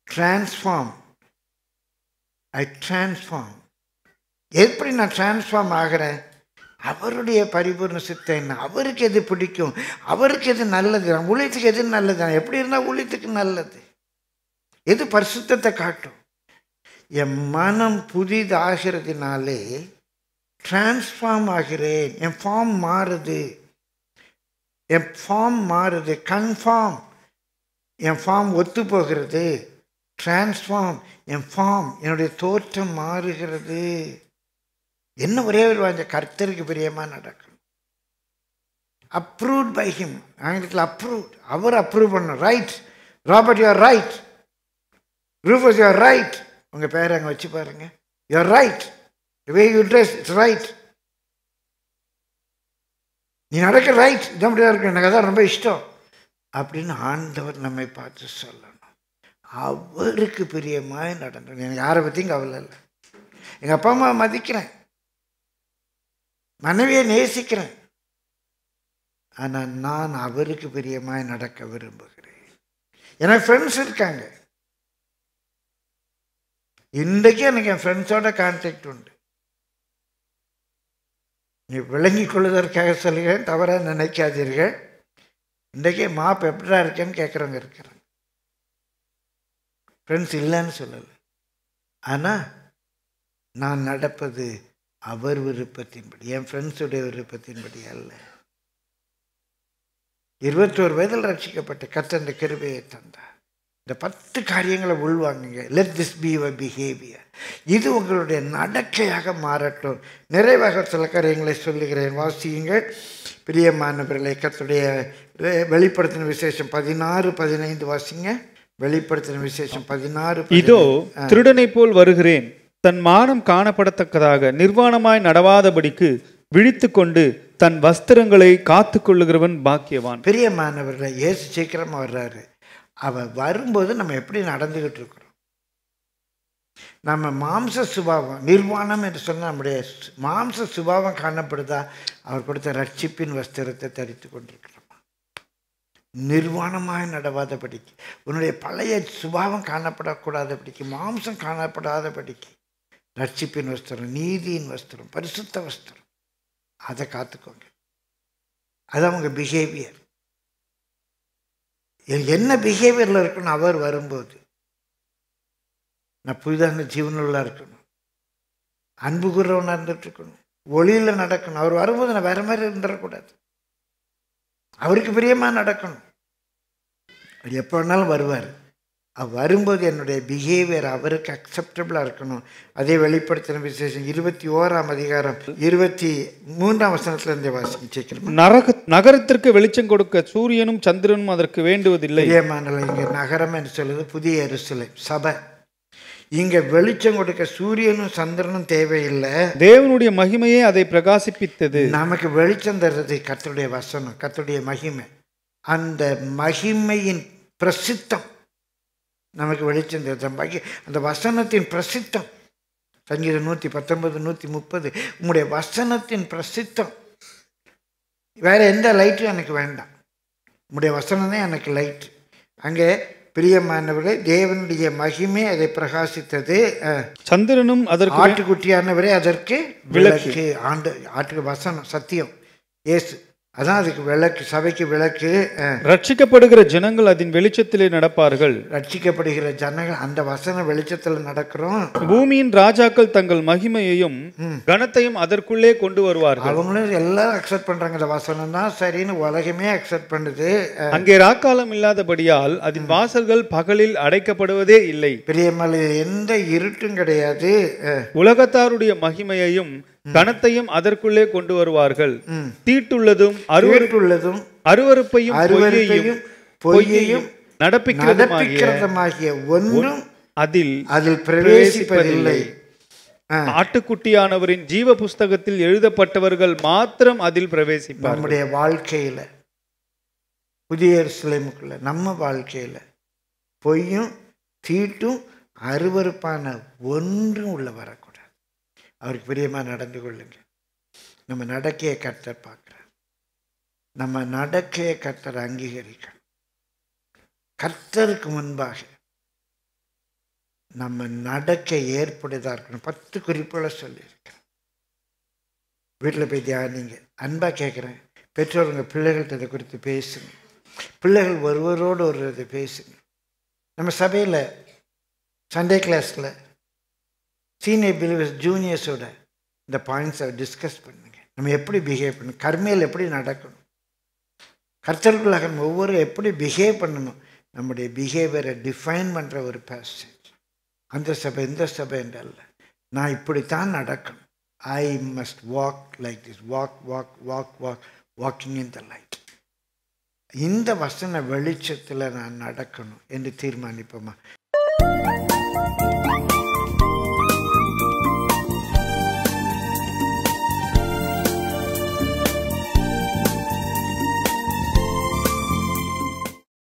Speaker 2: Transform, I transform. எப்படி நான் டிரான்ஸ்ஃபார்ம் ஆகிறேன்? அவருடைய பரிபூர்ண சித்தம் என்ன, அவருக்கு எது பிடிக்கும், அவருக்கு எது நல்லது, ஊழியத்துக்கு எது நல்லது, எப்படி இருந்தால் ஊழியத்துக்கு நல்லது, எது பரிசுத்தத்தை காட்டும். என் மனம் புதிதாகிறதுனாலே டிரான்ஸ்ஃபார்ம் ஆகிறேன். என் ஃபார்ம் மாறுது, என் ஃபார்ம் மாறுது. கன்ஃபார்ம், என் ஃபார்ம் ஒத்து போகிறது. டிரான்ஸ்ஃபார்ம், என் ஃபார்ம், என்னுடைய தோற்றம் மாறுகிறது. என்ன ஒரே ஒரு வாஞ்ச, கர்த்தருக்கு பிரியமாக நடக்கணும். அப்ரூவ்ட் பை ஹிம், ஆங்கிலத்தில் அப்ரூவ்ட், அவர் அப்ரூவ் பண்ணணும். Right Robert, you're right. Rufus, you're right. உங்கள் பேரை அங்கே வச்சு பாருங்க, you're right. The way you dress it's right. நீ நடக்க ரைட், இதான் அப்படிதான் இருக்கு, எனக்கு அதான் ரொம்ப இஷ்டம் அப்படின்னு ஆண்டவர் நம்மை பார்த்து சொல்லணும். அவருக்கு பிரியமாக நடக்கணும். எனக்கு யாரை பற்றியும் கவலை இல்லை. எங்கள் அப்பா அம்மா மதிக்கிறேன், மனைவியை நேசிக்கிறேன், ஆனால் நான் அவருக்கு பிரியமாய் நடக்க விரும்புகிறேன். எனக்கு ஃப்ரெண்ட்ஸ் இருக்காங்க. இன்றைக்கு எனக்கு என் ஃப்ரெண்ட்ஸோட கான்டாக்ட் உண்டு. நீ விளங்கிக் கொள்வதற்காக சொல்லுகிறேன், தவறாக நினைக்காதீர்கள். இன்றைக்கே மாப் எப்படா இருக்கேன்னு கேட்குறவங்க இருக்கிறாங்க. ஃப்ரெண்ட்ஸ் இல்லைன்னு சொல்லலை, ஆனால் நான் நடப்பது அவர் விருப்பத்தின்படி, என் ஃப்ரெண்ட்ஸுடைய விருப்பத்தின்படி அல்ல. 21 வயதில் ரட்சிக்கப்பட்ட கர்த்தர் இந்த கிருபையை தந்தார். இந்த 10 காரியங்களை உள்வாங்குங்க. Let this be your behaviour. இது உங்களுடைய நடக்கையாக மாறட்டும். நிறைவாக சில காரியங்களை சொல்லுகிறேன், வாசியுங்கள். பிரியமானவர்களை, கர்த்தருடைய வெளிப்படுத்தின விசேஷம் 16-15 வாசிங்க. வெளிப்படுத்தின விசேஷம் 16.
Speaker 3: இதோ திருடனை போல் வருகிறேன், தன் மானம் காணப்படத்தக்கதாக நிர்வாணமாய் நடவாதபடிக்கு விழித்து கொண்டு தன் வஸ்திரங்களை காத்து கொள்ளுகிறவன் பாக்கியவான்.
Speaker 2: பிரியமானவர்களை, இயேசு சீக்கிரமா வர்றாரு. அவர் வரும்போது நம்ம எப்படி நடந்துகிட்டு இருக்கிறோம்? நம்ம மாம்ச சுபாவம் நிர்வாணம் என்று சொன்னால் நம்முடைய மாம்ச சுபாவம் காணப்படுதா? அவர் கொடுத்த ரட்சிப்பின் வஸ்திரத்தை தரித்து கொண்டிருக்கிறோம். நிர்வாணமாய் நடவாதபடிக்கு, உன்னுடைய பழைய சுபாவம் காணப்படக்கூடாதபடிக்கு, மாம்சம் காணப்படாதபடிக்கு ரட்சிப்பின் வஸ்திரம், நீதியின் வஸ்திரம், பரிசுத்த வஸ்திரம், அதை காத்துக்கோங்க. அதான் உங்கள் பிஹேவியர். என்ன பிஹேவியரில் இருக்கணும்? அவர் வரும்போது நான் புதிதாக ஜீவனுள்ளா இருக்கணும். அன்பு கூறவனாக இருந்துட்டு இருக்கணும், ஒளியில் நடக்கணும். அவர் வரும்போது நான் வேற மாதிரி இருந்துடக்கூடாது, அவருக்கு பிரியமாக நடக்கணும். அவர் எப்போ வேணாலும் வருவார். அவர் வரும்போது என்னுடைய பிஹேவியர் அவருக்கு அக்செப்டபிளாக இருக்கணும். அதே வெளிப்படுத்தின விசேஷம் 21ஆம் அதிகாரம் 23ஆம் வசனத்திலிருந்து வாசிக்கிறோம்.
Speaker 3: நகரத்திற்கு வெளிச்சம் கொடுக்க சூரியனும் சந்திரனும் அதற்கு வேண்டுவதில்லை.
Speaker 2: பிரியமானவர்களே, இங்கே நகரம் என்று சொல்லுது புதிய எருசலேம் சபை. இங்கே வெளிச்சம் கொடுக்க சூரியனும் சந்திரனும் தேவையில்லை,
Speaker 3: தேவனுடைய மகிமையே அதை பிரகாசிப்பித்தது.
Speaker 2: நமக்கு வெளிச்சம் தர்றது கர்த்தருடைய வசனம், கர்த்தருடைய மகிமை. அந்த மகிமையின் பிரசித்தம் நமக்கு வெளிச்சம் தருது. அந்த வசனத்தின் பிரசித்தம், சங்கீதம் 119 130, உங்களுடைய வசனத்தின் பிரசித்தம். வேற எந்த லைட்டும் எனக்கு வேண்டாம், உங்களுடைய வசனம் தான் எனக்கு லைட். அங்கே பிரியமானவர்களே, தேவனுடைய மகிமை அதை பிரகாசித்தது.
Speaker 3: சந்திரனும் அதற்கு
Speaker 2: ஆட்டுக்குட்டியானவரே அதற்கு விளக்கு. ஆட்டுக்கு வசனம் சத்தியம் இயேசு, அதான் அதுக்கு விளக்கு, சபைக்கு விளக்கு.
Speaker 3: ரட்சிக்கப்படுகிற ஜனங்கள் அதன் வெளிச்சத்திலே நடப்பார்கள்.
Speaker 2: ரட்சிக்கப்படுகிற ஜனங்கள் அந்த வசன வெளிச்சத்தில் நடக்கிறோம்.
Speaker 3: பூமியின் ராஜாக்கள் தங்கள் மகிமையையும் கனத்தையும் அதற்குள்ளே கொண்டு வருவார்கள்.
Speaker 2: அவங்களும் எல்லாரும் அக்செப்ட் பண்றாங்க, இந்த வசனம் தான் சரின்னு உலகமே அக்செப்ட் பண்ணுது.
Speaker 3: அங்கே ராக்காலம் இல்லாதபடியால் அதன் வாசல்கள் பகலில் அடைக்கப்படுவதே இல்லை.
Speaker 2: பிரியமலை எந்த இருட்டும் கிடையாது.
Speaker 3: உலகத்தாருடைய மகிமையையும் கனத்தையும் அதற்குள்ளே கொண்டு வருவார்கள். தீட்டுள்ளதும் அருவருப்பையும் பொய்யையும் நடப்பிக்கிறதுமாகிய ஒன்றும் அதில் பிரவேசிப்பதில்லை. ஆட்டுக்குட்டியானவரின் ஜீவ புஸ்தகத்தில் எழுதப்பட்டவர்கள் மாத்திரம் அதில் பிரவேசிப்பார்.
Speaker 2: நம்முடைய வாழ்க்கையில, புதிய எருசலேமுக்குள்ள நம்ம வாழ்க்கையில பொய்யும் தீட்டும் அருவருப்பான ஒன்றும் உள்ள வரக்கூடாது. அவருக்கு பிரியமாக நடந்து கொள்ளுங்க. நம்ம நடக்கையை கர்த்தர் பார்க்குறார், நம்ம நடக்கையை கர்த்தர் அங்கீகரிக்கணும். கர்த்தருக்கு முன்பாக நம்ம நடக்கை ஏற்புடையதாக இருக்கணும். 10 குறிப்புகளை சொல்லியிருக்கேன். வீட்டில் போய் தியானிங்க. அன்பாக கேட்குறேன், பெற்றோருங்க பிள்ளைகள்கிட்ட இதை குறித்து பேசுங்க. பிள்ளைகள் ஒருவரோடு ஒரு இதை பேசுங்க. நம்ம சபையில் சண்டே கிளாஸில் சீனியர் பிலீவர்ஸ் ஜூனியர்ஸோட இந்த பாயிண்ட்ஸை டிஸ்கஸ் பண்ணுங்க. நம்ம எப்படி பிஹேவ் பண்ணணும், கர்மையில் எப்படி நடக்கணும், கர்த்தருக்குள்ளாக நம்ம ஒவ்வொரு எப்படி பிஹேவ் பண்ணணும், நம்முடைய பிஹேவியரை டிஃபைன் பண்ணுற ஒரு பேசேஜ். அந்த சபை இந்த சபை என்றல்ல, நான் இப்படித்தான் நடக்கணும். I must walk like this, walking in the light. இந்த வசன வெளிச்சத்தில் நான் நடக்கணும் என்று தீர்மானிப்போமா?